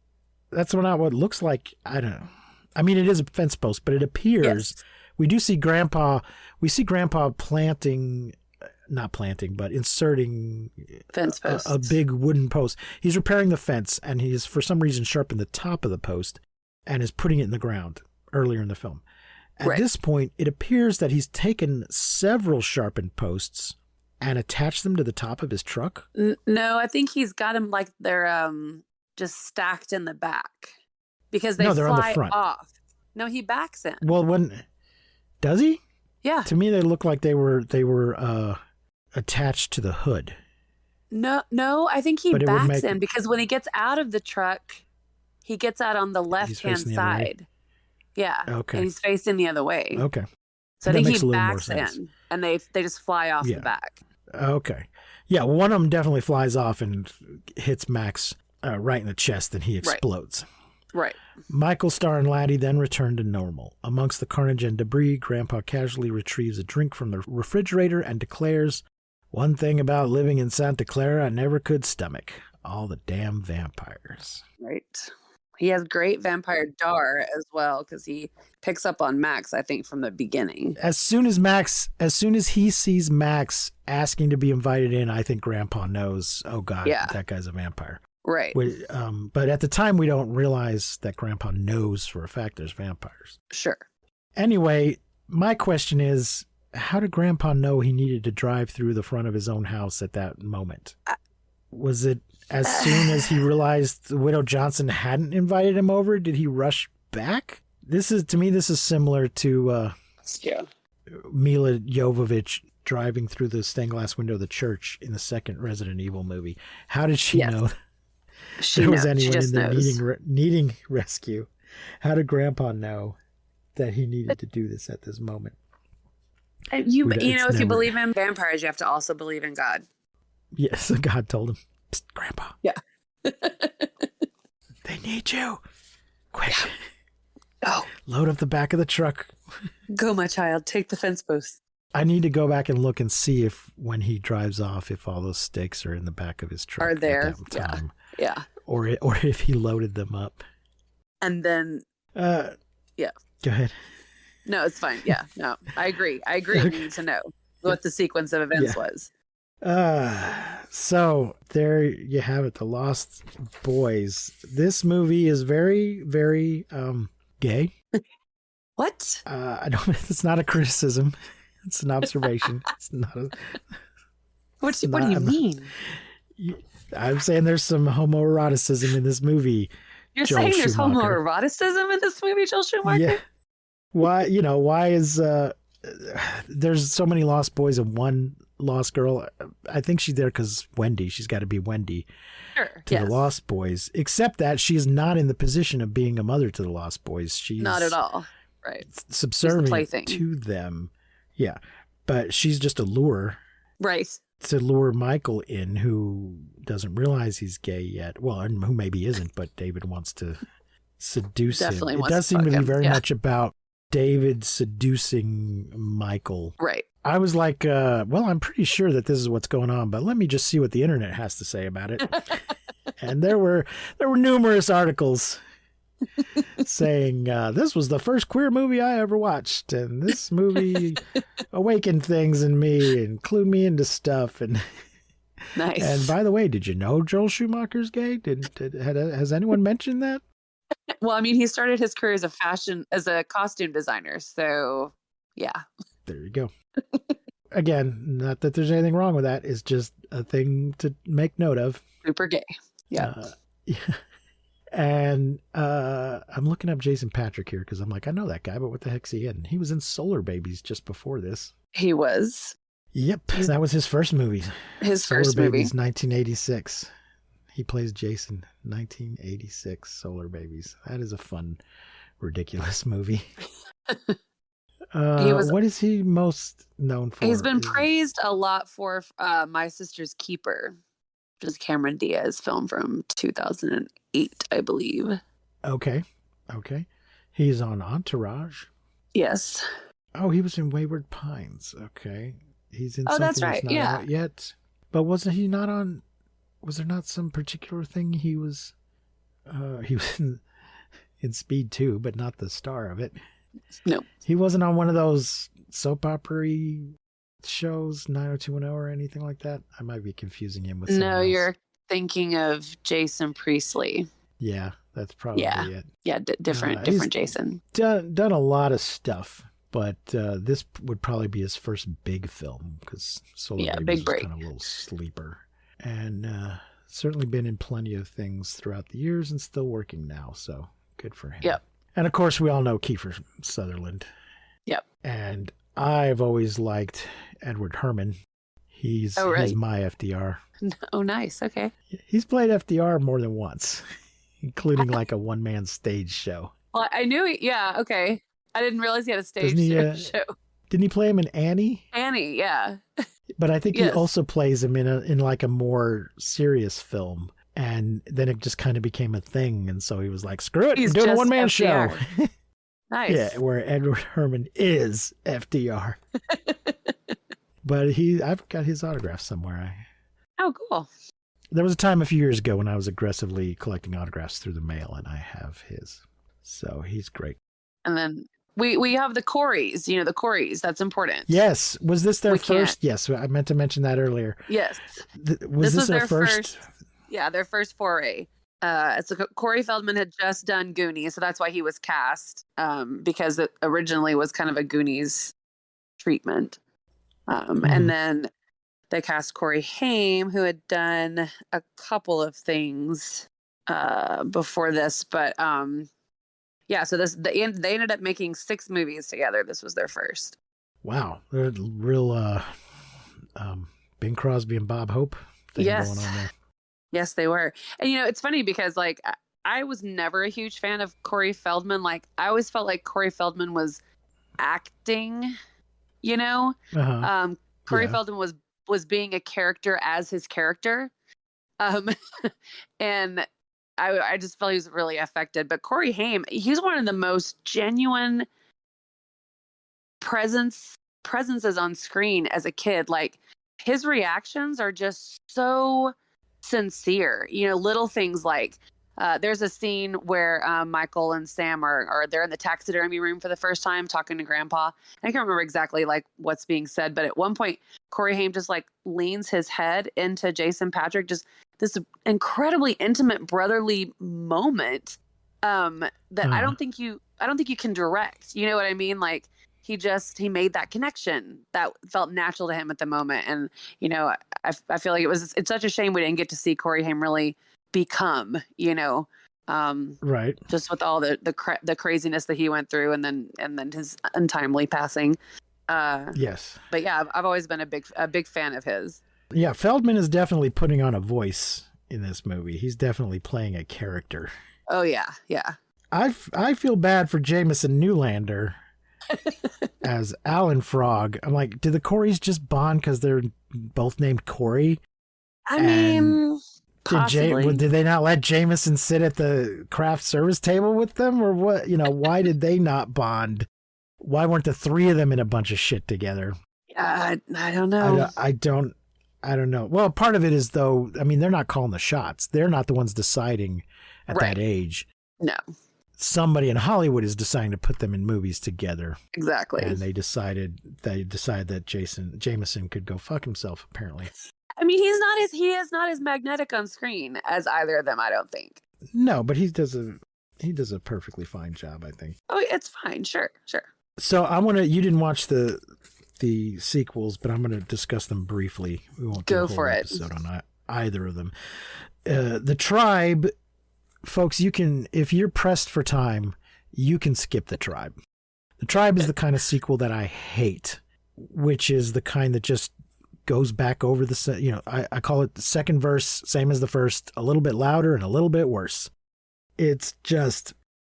That's not what it looks like. I don't know. I mean, it is a fence post, but it appears we do see Grandpa. We see Grandpa inserting Fence posts. a big wooden post. He's repairing the fence, and he's for some reason sharpened the top of the post and is putting it in the ground earlier in the film. At this point, it appears that he's taken several sharpened posts and attached them to the top of his truck. No, I think he's got them like they're just stacked in the back because they No, they're on the fly front. off. No, he backs in. Well, does he? Yeah. To me, they look like they were attached to the hood. No, I think he But it would backs make- in because when he gets out of the truck, he gets out on the left-hand facing the other way? side. Yeah. Okay. And he's facing the other way. Okay. So I That think makes a he little more backs sense. in and they just fly off Yeah. the back. Okay. Yeah, one of them definitely flies off and hits Max right in the chest, and he explodes. Right. Michael, Star, and Laddie then return to normal. Amongst the carnage and debris, Grandpa casually retrieves a drink from the refrigerator and declares, "One thing about living in Santa Clara I never could stomach. All the damn vampires." Right. He has great vampire Dar as well because he picks up on Max, I think, from the beginning. As soon as he sees Max asking to be invited in, I think Grandpa knows, oh God, that guy's a vampire. Right. But at the time, we don't realize that Grandpa knows for a fact there's vampires. Sure. Anyway, my question is, how did Grandpa know he needed to drive through the front of his own house at that moment? Was it as soon as he realized Widow Johnson hadn't invited him over? Did he rush back? To me, this is similar to Mila Jovovich driving through the stained glass window of the church in the second Resident Evil movie. How did she know there was anyone in there needing rescue? How did Grandpa know that he needed to do this at this moment? And if you believe in vampires, you have to also believe in God. Yes, God told him, "Psst, Grandpa. Yeah. They need you. Quick. Oh, Load up the back of the truck." go, my child. Take the fence post. I need to go back and look and see if when he drives off, if all those stakes are in the back of his truck. Are there? At that time. Yeah. Or if he loaded them up. And then, Yeah. Go ahead. no, it's fine. Yeah. No, I agree. We need to know what the sequence of events was. So there you have it, The Lost Boys. This movie is very, very gay. What? I don't. It's not a criticism. It's an observation. It's not a. What do you mean? I'm saying there's some homoeroticism in this movie. You're Joel saying there's Schumacher. homoeroticism in this movie, Joel Schumacher? Yeah. Why is there's so many lost boys and one lost girl? I think she's there because she's got to be Wendy Sure. to the Lost Boys, except that she is not in the position of being a mother to the Lost Boys. She's Not at all. Right. subservient plaything. to them. Yeah. But she's just a lure Right. to lure Michael in, who doesn't realize he's gay yet. Well, and who maybe isn't, but David wants to seduce Definitely him. It wants does to seem to fuck be him. very Yeah. much about David seducing Michael. Right. I was like, well, I'm pretty sure that this is what's going on, but let me just see what the internet has to say about it. And there were numerous articles saying this was the first queer movie I ever watched, and this movie awakened things in me and clued me into stuff. And Nice. and by the way, did you know Joel Schumacher's gay? Has anyone mentioned that? Well, I mean, he started his career as a costume designer. So, yeah. There you go. Again, not that there's anything wrong with that. It's just a thing to make note of. Super gay. Yeah. Yeah. And I'm looking up Jason Patrick here because I'm like, I know that guy, but what the heck's he in? He was in Solar Babies just before this. He was. Yep, that was his first movie. His Solar first movie. Babies, 1986. He plays Jason, 1986, Solar Babies. That is a fun, ridiculous movie. He was- What is he most known for? He's been is- praised a lot for My Sister's Keeper, which is Cameron Diaz film from 2008, I believe. Okay. He's on Entourage. Yes. Oh, he was in Wayward Pines. Okay. He's in Oh, something that's right, not yeah. out yet. But wasn't he not on? Was there not some particular thing he was? He was in Speed 2, but not the star of it. No. He wasn't on one of those soap opera shows, 90210 or anything like that. I might be confusing him with someone No, else. you're thinking of Jason Priestley. Yeah, that's probably Yeah. it. Yeah, different he's- Jason. Done a lot of stuff, but this would probably be his first big film because Solar Yeah, Babies big was break. kind of a little sleeper, and certainly been in plenty of things throughout the years and still working now. So good for him. Yep. And of course, we all know Kiefer Sutherland. Yep. And I've always liked Edward Herrmann. He's my FDR. Oh, nice. Okay. He's played FDR more than once, including like a one-man stage show. Well, I knew. Yeah. Okay. I didn't realize he had a stage Doesn't he, show. Didn't he play him in Annie? Annie. Yeah. But I think he Yes. also plays him in like a more serious film. And then it just kind of became a thing. And so he was like, screw it, He's I'm doing a just one-man FDR. show. Nice. Yeah, where Edward Herrmann is FDR. But I've got his autograph somewhere. Oh, cool. There was a time a few years ago when I was aggressively collecting autographs through the mail, and I have his. So he's great. And then we have the Coreys. You know, the Coreys. That's important. Yes. Was this their We can't- first? Yes, I meant to mention that earlier. Yes. Was this their first? Yeah, their first foray. So Corey Feldman had just done Goonies, so that's why he was cast, because it originally was kind of a Goonies treatment. And then they cast Corey Haim, who had done a couple of things before this, but yeah. So they ended up making 6 movies together. This was their first. Wow, they're real Bing Crosby and Bob Hope thing Yes. going on there. Yes, they were. And, you know, it's funny because, like, I was never a huge fan of Corey Feldman. Like, I always felt like Corey Feldman was acting, you know? Uh-huh. Corey Yeah. Feldman was being a character as his character. And I just felt he was really affected. But Corey Haim, he's one of the most genuine presences on screen as a kid. Like, his reactions are just so sincere, you know, little things like there's a scene where Michael and Sam are they're in the taxidermy room for the first time talking to Grandpa. I can't remember exactly like what's being said, but at one point Corey Haim just like leans his head into Jason Patrick, just this incredibly intimate brotherly moment that I don't think you can direct, you know what I mean? Like he made that connection that felt natural to him at the moment. And, you know, I feel like it's such a shame we didn't get to see Corey Haim really become, you know, Right. just with all the craziness that he went through and then his untimely passing. Yes. But yeah, I've always been a big fan of his. Yeah, Feldman is definitely putting on a voice in this movie. He's definitely playing a character. Oh yeah. Yeah. I feel bad for Jameson Newlander as Alan Frog. I'm like, did the Coreys just bond because they're both named Corey? I And mean, possibly. Did they not let Jameson sit at the craft service table with them, or what? You know, why did they not bond? Why weren't the 3 of them in a bunch of shit together? I don't know. I don't know. Well, part of it is though. I mean, they're not calling the shots. They're not the ones deciding at Right. that age. No, Somebody in Hollywood is deciding to put them in movies together, exactly. and they decided that Jameson could go fuck himself. Apparently, I mean, he is not as magnetic on screen as either of them, I don't think. no, but he does a perfectly fine job, I think. Oh, it's fine. Sure. So you didn't watch the sequels, but I'm going to discuss them briefly. We won't do Go a whole for it. episode on either of them. The Tribe, folks, you can, if you're pressed for time, you can skip The Tribe. The Tribe is the kind of sequel that I hate, which is the kind that just goes back over I call it the second verse, same as the first, a little bit louder and a little bit worse. It's just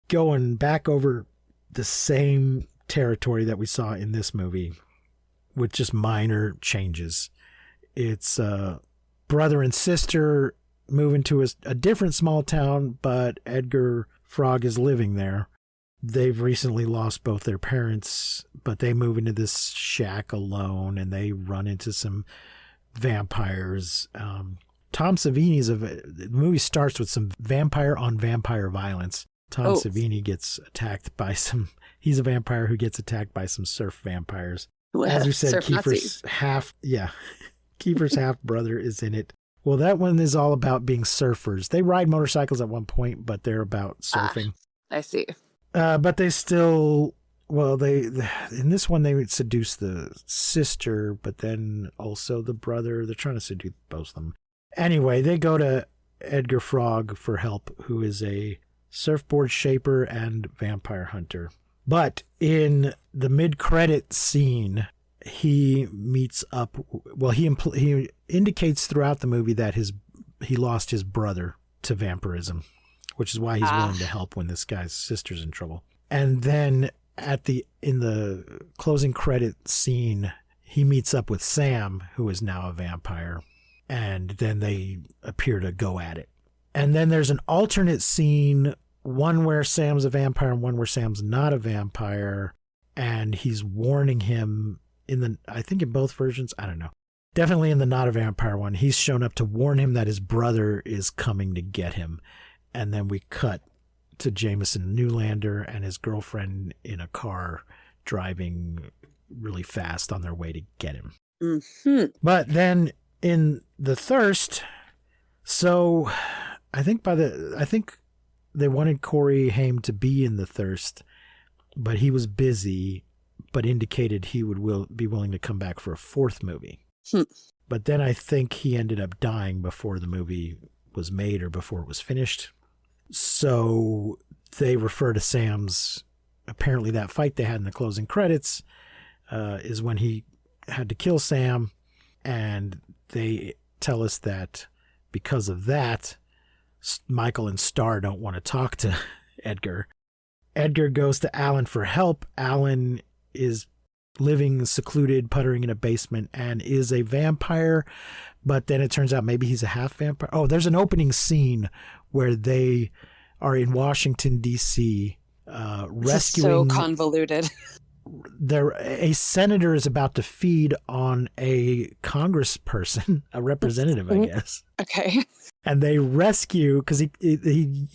going back over the same territory that we saw in this movie with just minor changes. It's brother and sister move into a different small town, but Edgar Frog is living there. They've recently lost both their parents, but they move into this shack alone, and they run into some vampires. Tom Savini's the movie starts with some vampire on vampire violence. Tom Savini gets attacked by he's a vampire who gets attacked by some surf vampires. As we said, Kiefer's half brother is in it. Well, that one is all about being surfers. They ride motorcycles at one point, but they're about surfing. I see. But they still, in this one, they would seduce the sister, but then also the brother. They're trying to seduce both of them. Anyway, they go to Edgar Frog for help, who is a surfboard shaper and vampire hunter. But in the mid-credit scene, he meets up. Well, he indicates throughout the movie that he lost his brother to vampirism, which is why he's willing to help when this guy's sister's in trouble. And then in the closing credit scene, he meets up with Sam, who is now a vampire, and then they appear to go at it. And then there's an alternate scene, one where Sam's a vampire and one where Sam's not a vampire, and he's warning him I think in both versions, I don't know. Definitely in the not a vampire one, he's shown up to warn him that his brother is coming to get him. And then we cut to Jameson Newlander and his girlfriend in a car driving really fast on their way to get him. Mm-hmm. But then in The Thirst, so I think they wanted Corey Haim to be in The Thirst, but he was busy, but indicated he would be willing to come back for a fourth movie. But then I think he ended up dying before the movie was made or before it was finished. So they refer to Sam's, apparently that fight they had in the closing credits is when he had to kill Sam. And they tell us that because of that, Michael and Starr don't want to talk to Edgar. Edgar goes to Alan for help. Alan is living secluded, puttering in a basement, and is a vampire. But then it turns out maybe he's a half vampire. Oh, there's an opening scene where they are in Washington, D.C., rescuing. So convoluted. A senator is about to feed on a congressperson, a representative, I guess. Okay. And they rescue, because he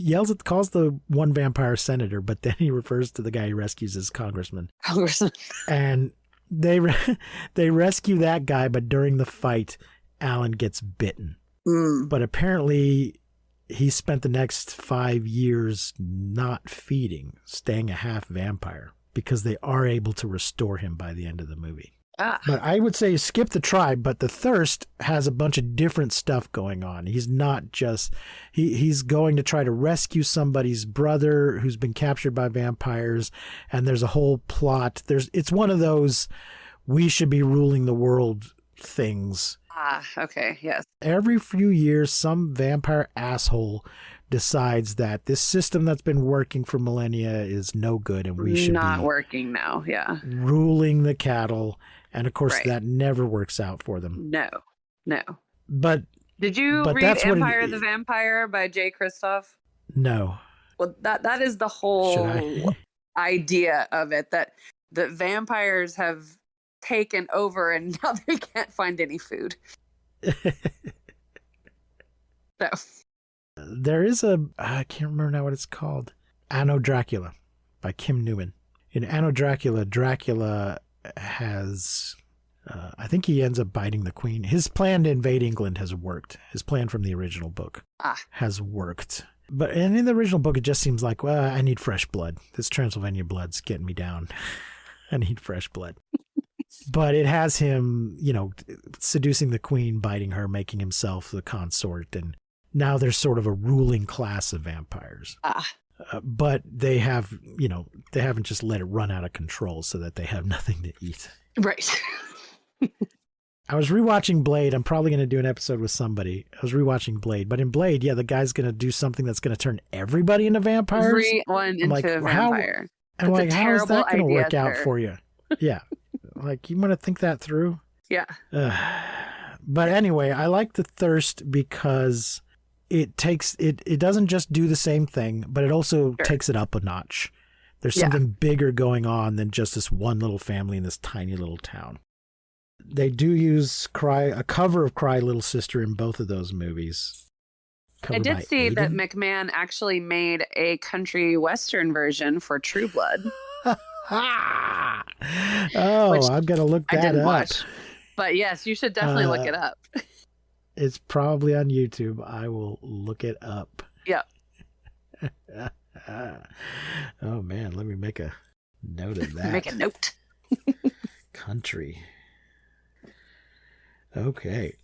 calls the one vampire senator, but then he refers to the guy he rescues as congressman. And they rescue that guy, but during the fight, Alan gets bitten. But apparently he spent the next 5 years not feeding, staying a half vampire, because they are able to restore him by the end of the movie. But I would say skip the tribe, but The Thirst has a bunch of different stuff going on. He's not just, he's going to try to rescue somebody's brother who's been captured by vampires, and there's a whole plot. It's one of those we should be ruling the world things. Okay, yes. Every few years, some vampire asshole decides that this system that's been working for millennia is no good and we should not be working now. Yeah. ruling the cattle. And of course, that never works out for them. No. But did you read that's what Empire the Vampire by Jay Kristoff? No. Well, that is the whole idea of it, that the vampires have taken over and now they can't find any food. So. There is I can't remember now what it's called. Anno Dracula by Kim Newman. In Anno Dracula, Dracula has, I think he ends up biting the queen. His plan to invade England has worked. His plan from the original book has worked. But in the original book, it just seems like, well, I need fresh blood. This Transylvania blood's getting me down. I need fresh blood. But it has him, seducing the queen, biting her, making himself the consort. And now there's sort of a ruling class of vampires. But they have, they haven't just let it run out of control so that they have nothing to eat. Right. I was rewatching Blade. I'm probably going to do an episode with somebody. I was rewatching Blade. But in Blade, the guy's going to do something that's going to turn everybody into vampires. Everyone into a vampire. How is that going to work out for you? Yeah. Like, you want to think that through? Yeah. But anyway, I like The Thirst because it doesn't just do the same thing, but it also takes it up a notch. There's something bigger going on than just this one little family in this tiny little town. They do use a cover of Cry Little Sister in both of those movies. I did see that McMahon actually made a country western version for True Blood. I'm going to look that I didn't up. watch. But yes, you should definitely look it up. It's probably on YouTube. I will look it up. Yep. Oh, man. Let me make a note of that. Make a note. Country. Okay.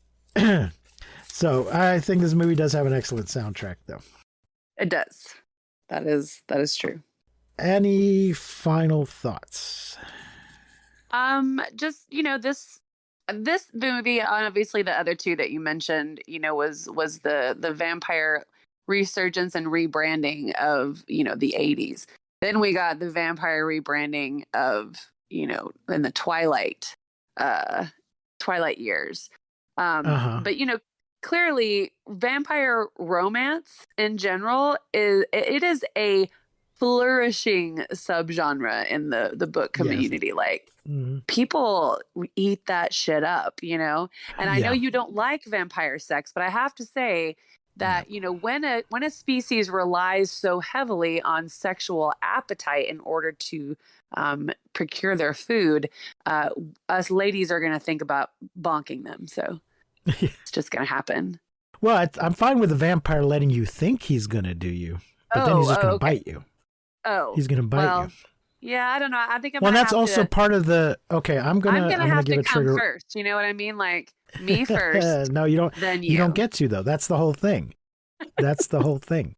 So I think this movie does have an excellent soundtrack, though. It does. That is true. Any final thoughts? Just, this movie, obviously the other two that you mentioned, was the vampire resurgence and rebranding of, the 80s. Then we got the vampire rebranding of, in the Twilight years. But, clearly vampire romance in general is a flourishing subgenre in the book community. Yes. Like people eat that shit up, and I know you don't like vampire sex, but I have to say that when a species relies so heavily on sexual appetite in order to procure their food, us ladies are going to think about bonking them. So it's just going to happen. Well, I'm fine with the vampire letting you think he's going to do you, but then he's just going to bite you. Oh, he's going to bite you. Yeah, I don't know. I think I'm. Well, that's also part of the. Okay, I'm gonna have give to a trigger come first. You know what I mean? Like me first. No, you don't. Then you don't get to though. That's the whole thing. That's the whole thing.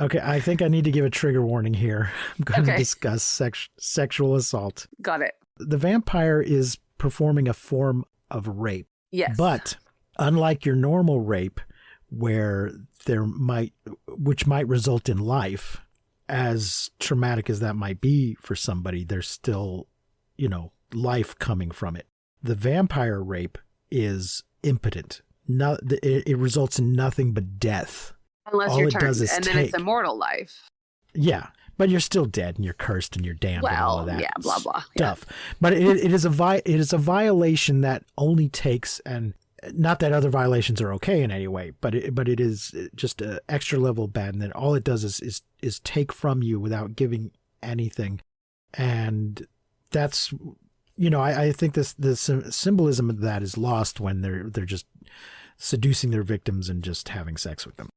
Okay, I think I need to give a trigger warning here. I'm going to discuss sexual assault. Got it. The vampire is performing a form of rape. Yes. But unlike your normal rape, where which might result in life, as traumatic as that might be for somebody, there's still, life coming from it. The vampire rape is impotent. It results in nothing but death. Unless you're turned, and then it's immortal life. Yeah, but you're still dead, and you're cursed, and you're damned, and all of that. Yeah, blah blah stuff. Yeah. But it is a violation that only takes, and not that other violations are okay in any way, but it is just an extra level bad, and then all it does is take from you without giving anything, and that's I think the symbolism of that is lost when they're just seducing their victims and just having sex with them.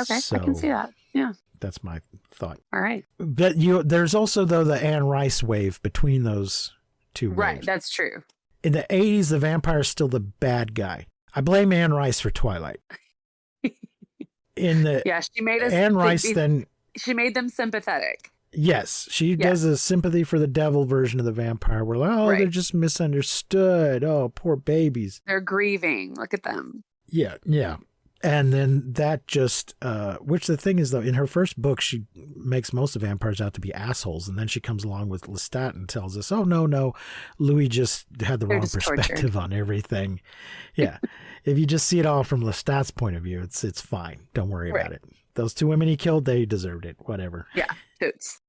Okay, so, I can see that. Yeah. That's my thought. All right. But there's also, though, the Anne Rice wave between those two waves. Right, that's true. In the 80s, the vampire is still the bad guy. I blame Anne Rice for Twilight. She made us. Anne Rice she made them sympathetic. Yes, she does a sympathy for the devil version of the vampire. We're like, they're just misunderstood. Oh, poor babies. They're grieving. Look at them. Yeah, yeah. And then that just, which the thing is, though, in her first book, she makes most of vampires out to be assholes. And then she comes along with Lestat and tells us, oh, no, Louis just had the wrong perspective on everything. Yeah. If you just see it all from Lestat's point of view, it's fine. Don't worry about it. Those two women he killed, they deserved it. Whatever. Yeah, toots.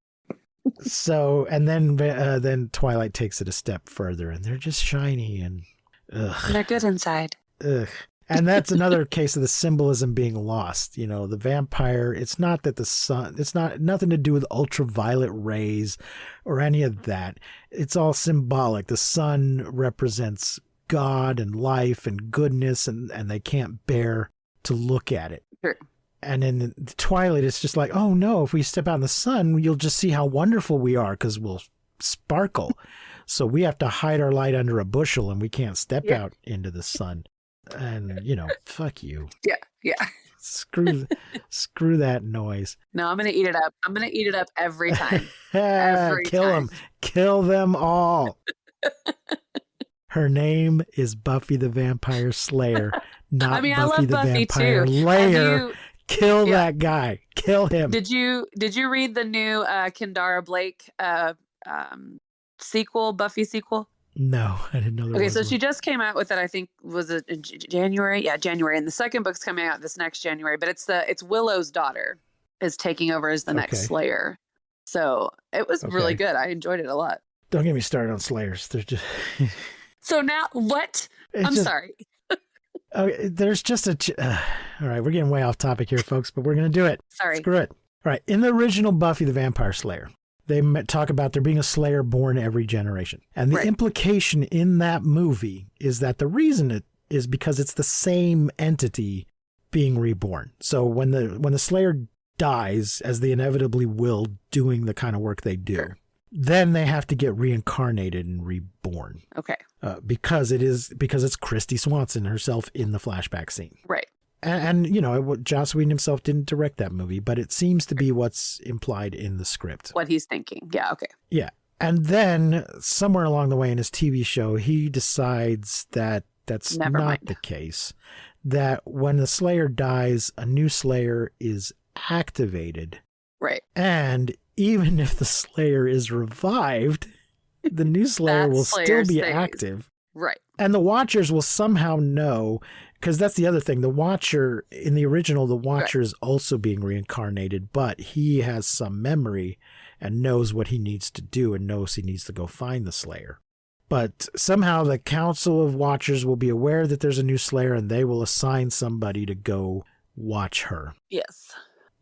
So, and then Twilight takes it a step further, and they're just shiny and they're good inside. Ugh. And that's another case of the symbolism being lost. The vampire, it's not that the sun, it's nothing to do with ultraviolet rays or any of that. It's all symbolic. The sun represents God and life and goodness, and they can't bear to look at it. Sure. And in the Twilight, it's just like, oh no, if we step out in the sun, you'll just see how wonderful we are because we'll sparkle. So we have to hide our light under a bushel, and we can't step out into the sun. And fuck you. Yeah. Screw that noise. No, I'm gonna eat it up. I'm gonna eat it up every time. Kill them all. Her name is Buffy the Vampire Slayer, not Buffy the Vampire Layer. Kill that guy. Kill him. Did you read the new Kendara Blake sequel, Buffy sequel? No, I didn't know there Okay, was so one. she just came out with it. I think was it in January? Yeah, January. And the second book's coming out this next January. But it's Willow's daughter is taking over as the next Okay. Slayer. So it was really Okay. good. I enjoyed it a lot. Don't get me started on Slayers. They're just. So now what? It's I'm just- sorry. Okay, there's just all right, we're getting way off topic here, folks, but we're going to do it. Sorry. Screw it. All right. In the original Buffy the Vampire Slayer, they talk about there being a Slayer born every generation. And the Right. implication in that movie is that the reason it is because it's the same entity being reborn. So when the Slayer dies, as they inevitably will, doing the kind of work they do, Sure. then they have to get reincarnated and reborn. Okay. Because it's Christy Swanson herself in the flashback scene. Right. And you know, Joss Whedon himself didn't direct that movie, but it seems to be what's implied in the script. What he's thinking. Yeah. Okay. Yeah. And then somewhere along the way in his TV show, he decides that that's Never not mind. the case. That when the Slayer dies, a new Slayer is activated. Right. And even if the Slayer is revived, the new Slayer That will Slayer still be stays. active. Right. And the Watchers will somehow know, because that's the other thing. The Watcher, in the original, the Watcher is also being reincarnated, but he has some memory and knows what he needs to do and knows he needs to go find the Slayer. But somehow the Council of Watchers will be aware that there's a new Slayer and they will assign somebody to go watch her. Yes.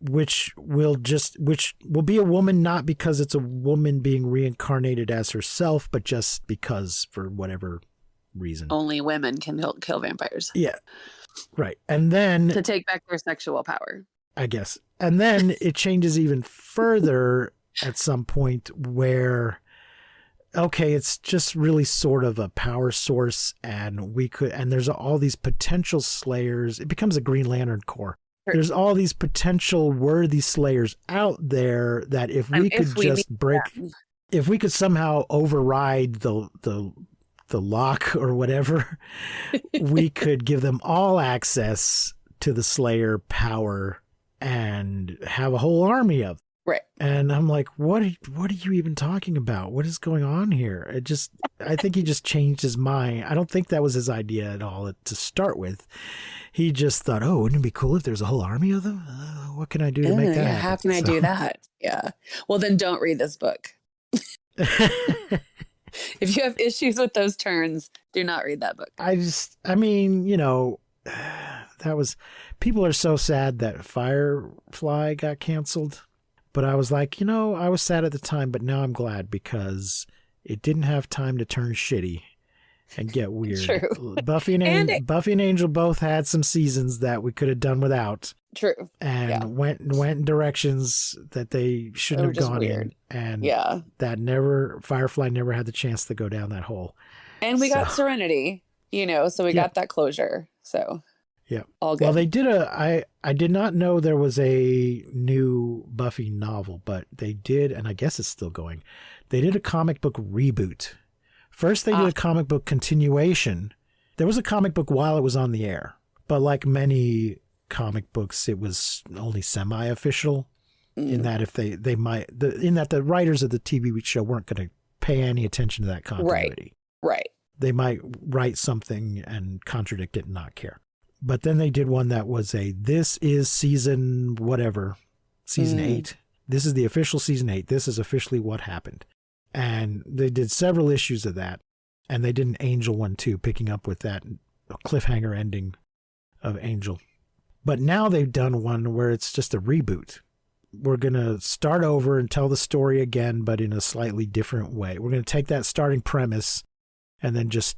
Which will be a woman, not because it's a woman being reincarnated as herself, but just because for whatever reason. Only women can kill vampires Yeah. Right. And then to take back their sexual power. I guess. And then it changes even further at some point where, okay, it's just really sort of a power source and there's all these potential Slayers. It becomes a Green Lantern Corps. Sure. There's all these potential worthy Slayers out there that if we could just break, if we could somehow override the lock or whatever, we could give them all access to the Slayer power and have a whole army of them. Right. And I'm like, what are you even talking about? What is going on here? I think he just changed his mind. I don't think that was his idea at all to start with. He just thought, oh, wouldn't it be cool if there's a whole army of them? What can I do to make that happen? How can I do that? Yeah. Well, then don't read this book. If you have issues with those turns, do not read that book. I mean, you know, people are so sad that Firefly got canceled. But I was like, you know, I was sad at the time, but now I'm glad because it didn't have time to turn shitty and get weird. True. Buffy and Angel both had some seasons that we could have done without. True. And went in directions that they shouldn't have gone in. And Firefly never had the chance to go down that hole. And we got Serenity, you know, so we got that closure. So yeah. All good. Well, they did I did not know there was a new Buffy novel, but they did, and I guess it's still going. They did a comic book reboot. First, they did a comic book continuation. There was a comic book while it was on the air, but like many comic books, it was only semi-official in that if the writers of the TV show weren't going to pay any attention to that continuity. Right. They might write something and contradict it and not care. But then they did one that was this is season whatever, season 8. This is the official season 8. This is officially what happened. And they did several issues of that. And they did an Angel one too, picking up with that cliffhanger ending of Angel. But now they've done one where it's just a reboot. We're going to start over and tell the story again, but in a slightly different way. We're going to take that starting premise and then just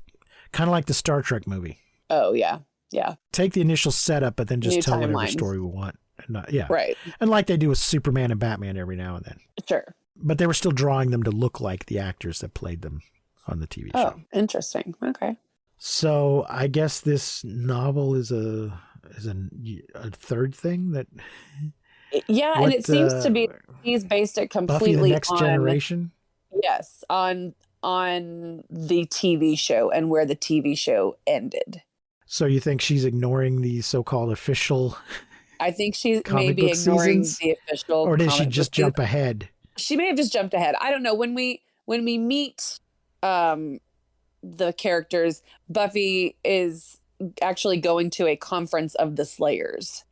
kind of like the Star Trek movie. Oh, yeah. Yeah. Take the initial setup, but then just tell whatever timeline. story we want. And, Right. And like they do with Superman and Batman every now and then. Sure. But they were still drawing them to look like the actors that played them on the TV show. Oh, interesting. Okay. So I guess this novel is a third thing that. Yeah, and it seems to be he's based it completely Buffy the Next Generation. Yes, on the TV show and where the TV show ended. So you think she's ignoring the so-called official? I think she's comic maybe book ignoring seasons? the official. Or did she comic just book jump ahead? She may have just jumped ahead. I don't know. When we meet the characters, Buffy is actually going to a conference of the Slayers.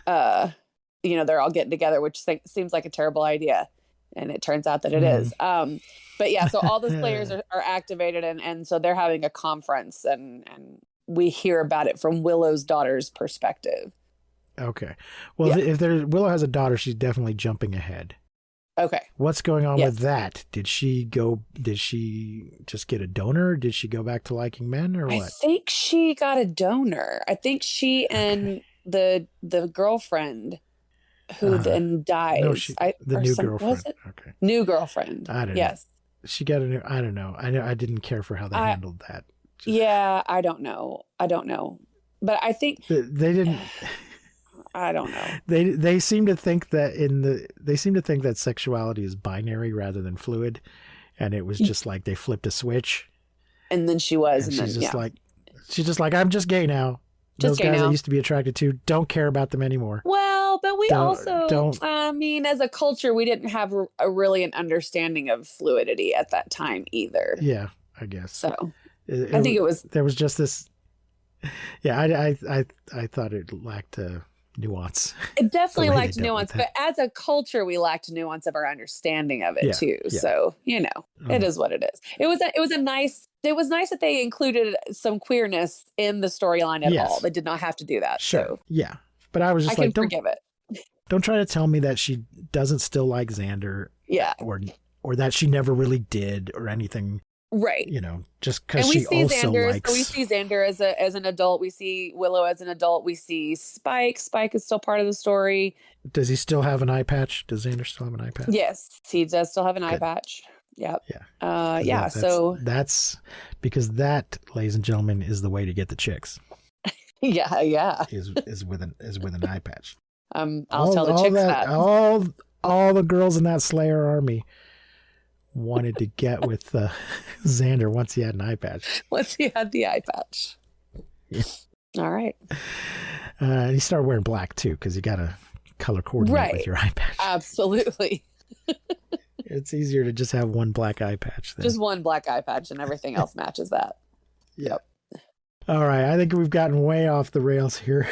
They're all getting together, which seems like a terrible idea. And it turns out that it is. But yeah, so all the Slayers are activated, and so they're having a conference, and we hear about it from Willow's daughter's perspective. Okay. Well, if Willow has a daughter, she's definitely jumping ahead. Okay. What's going on with that? Did she just get a donor? Did she go back to liking men, or what? I think she got a donor. I think she and the girlfriend who then dies. No, the new girlfriend. Was it? Okay. New girlfriend. I don't know. Yes. She got a new, I don't know. I didn't care for how they handled that. Yeah, I don't know. But I think they didn't. I don't know. They seem to think that sexuality is binary rather than fluid, and it was just like they flipped a switch. And then she was, and she's then she's just like, I'm just gay now. Those guys I used to be attracted to, don't care about them anymore. Well, but we don't. I mean, as a culture, we didn't have really an understanding of fluidity at that time either. Yeah, I guess. So I think there was just this. Yeah, I thought it lacked nuance. It definitely lacked nuance, but as a culture, we lacked nuance of our understanding of it too. Yeah. So it is what it is. It was nice that they included some queerness in the storyline at all. They did not have to do that. Sure. So. Yeah, but I was just don't forgive it. Don't try to tell me that she doesn't still like Xander. Yeah. Or that she never really did or anything. Right. Just because she also likes. We see Xander as an adult. We see Willow as an adult. We see Spike. Spike is still part of the story. Does he still have an eye patch? Does Xander still have an eye patch? Yes, he does still have an eye patch. Yep. Yeah. So that's because that, ladies and gentlemen, is the way to get the chicks. Yeah. Is with an eye patch. I'll tell the chicks that. All the girls in that Slayer army wanted to get with Xander once he had an eye patch. Once he had the eye patch. Yeah. All right. He started wearing black too, because you got to color coordinate with your eye patch. Absolutely. It's easier to just have one black eye patch. Just one black eye patch, and everything else matches that. Yep. All right. I think we've gotten way off the rails here.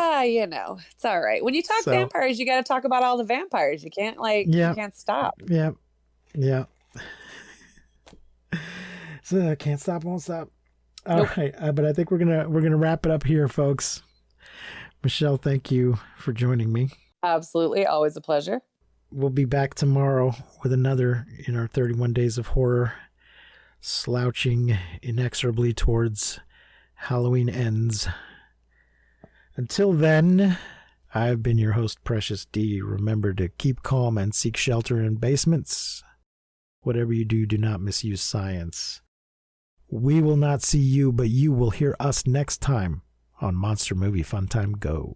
It's all right. When you talk vampires, you got to talk about all the vampires. You can't you can't stop. Yeah. Yeah. So can't stop, won't stop. All right. But I think we're gonna wrap it up here, folks. Michelle, thank you for joining me. Absolutely. Always a pleasure. We'll be back tomorrow with another in our 31 Days of Horror, slouching inexorably towards Halloween ends. Until then, I've been your host, Precious D. Remember to keep calm and seek shelter in basements. Whatever you do, do not misuse science. We will not see you, but you will hear us next time on Monster Movie Funtime Go.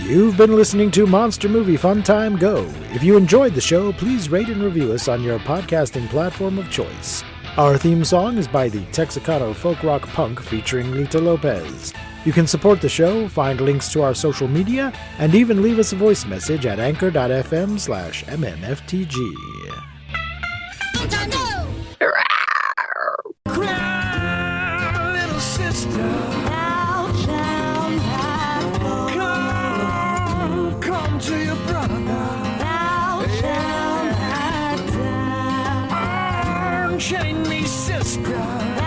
You've been listening to Monster Movie Funtime Go. If you enjoyed the show, please rate and review us on your podcasting platform of choice. Our theme song is by the Texicano Folk Rock Punk featuring Lita Lopez. You can support the show, find links to our social media, and even leave us a voice message at anchor.fm/MMFTG. Cry, little sister. Come to your brother. Unchain me, sister.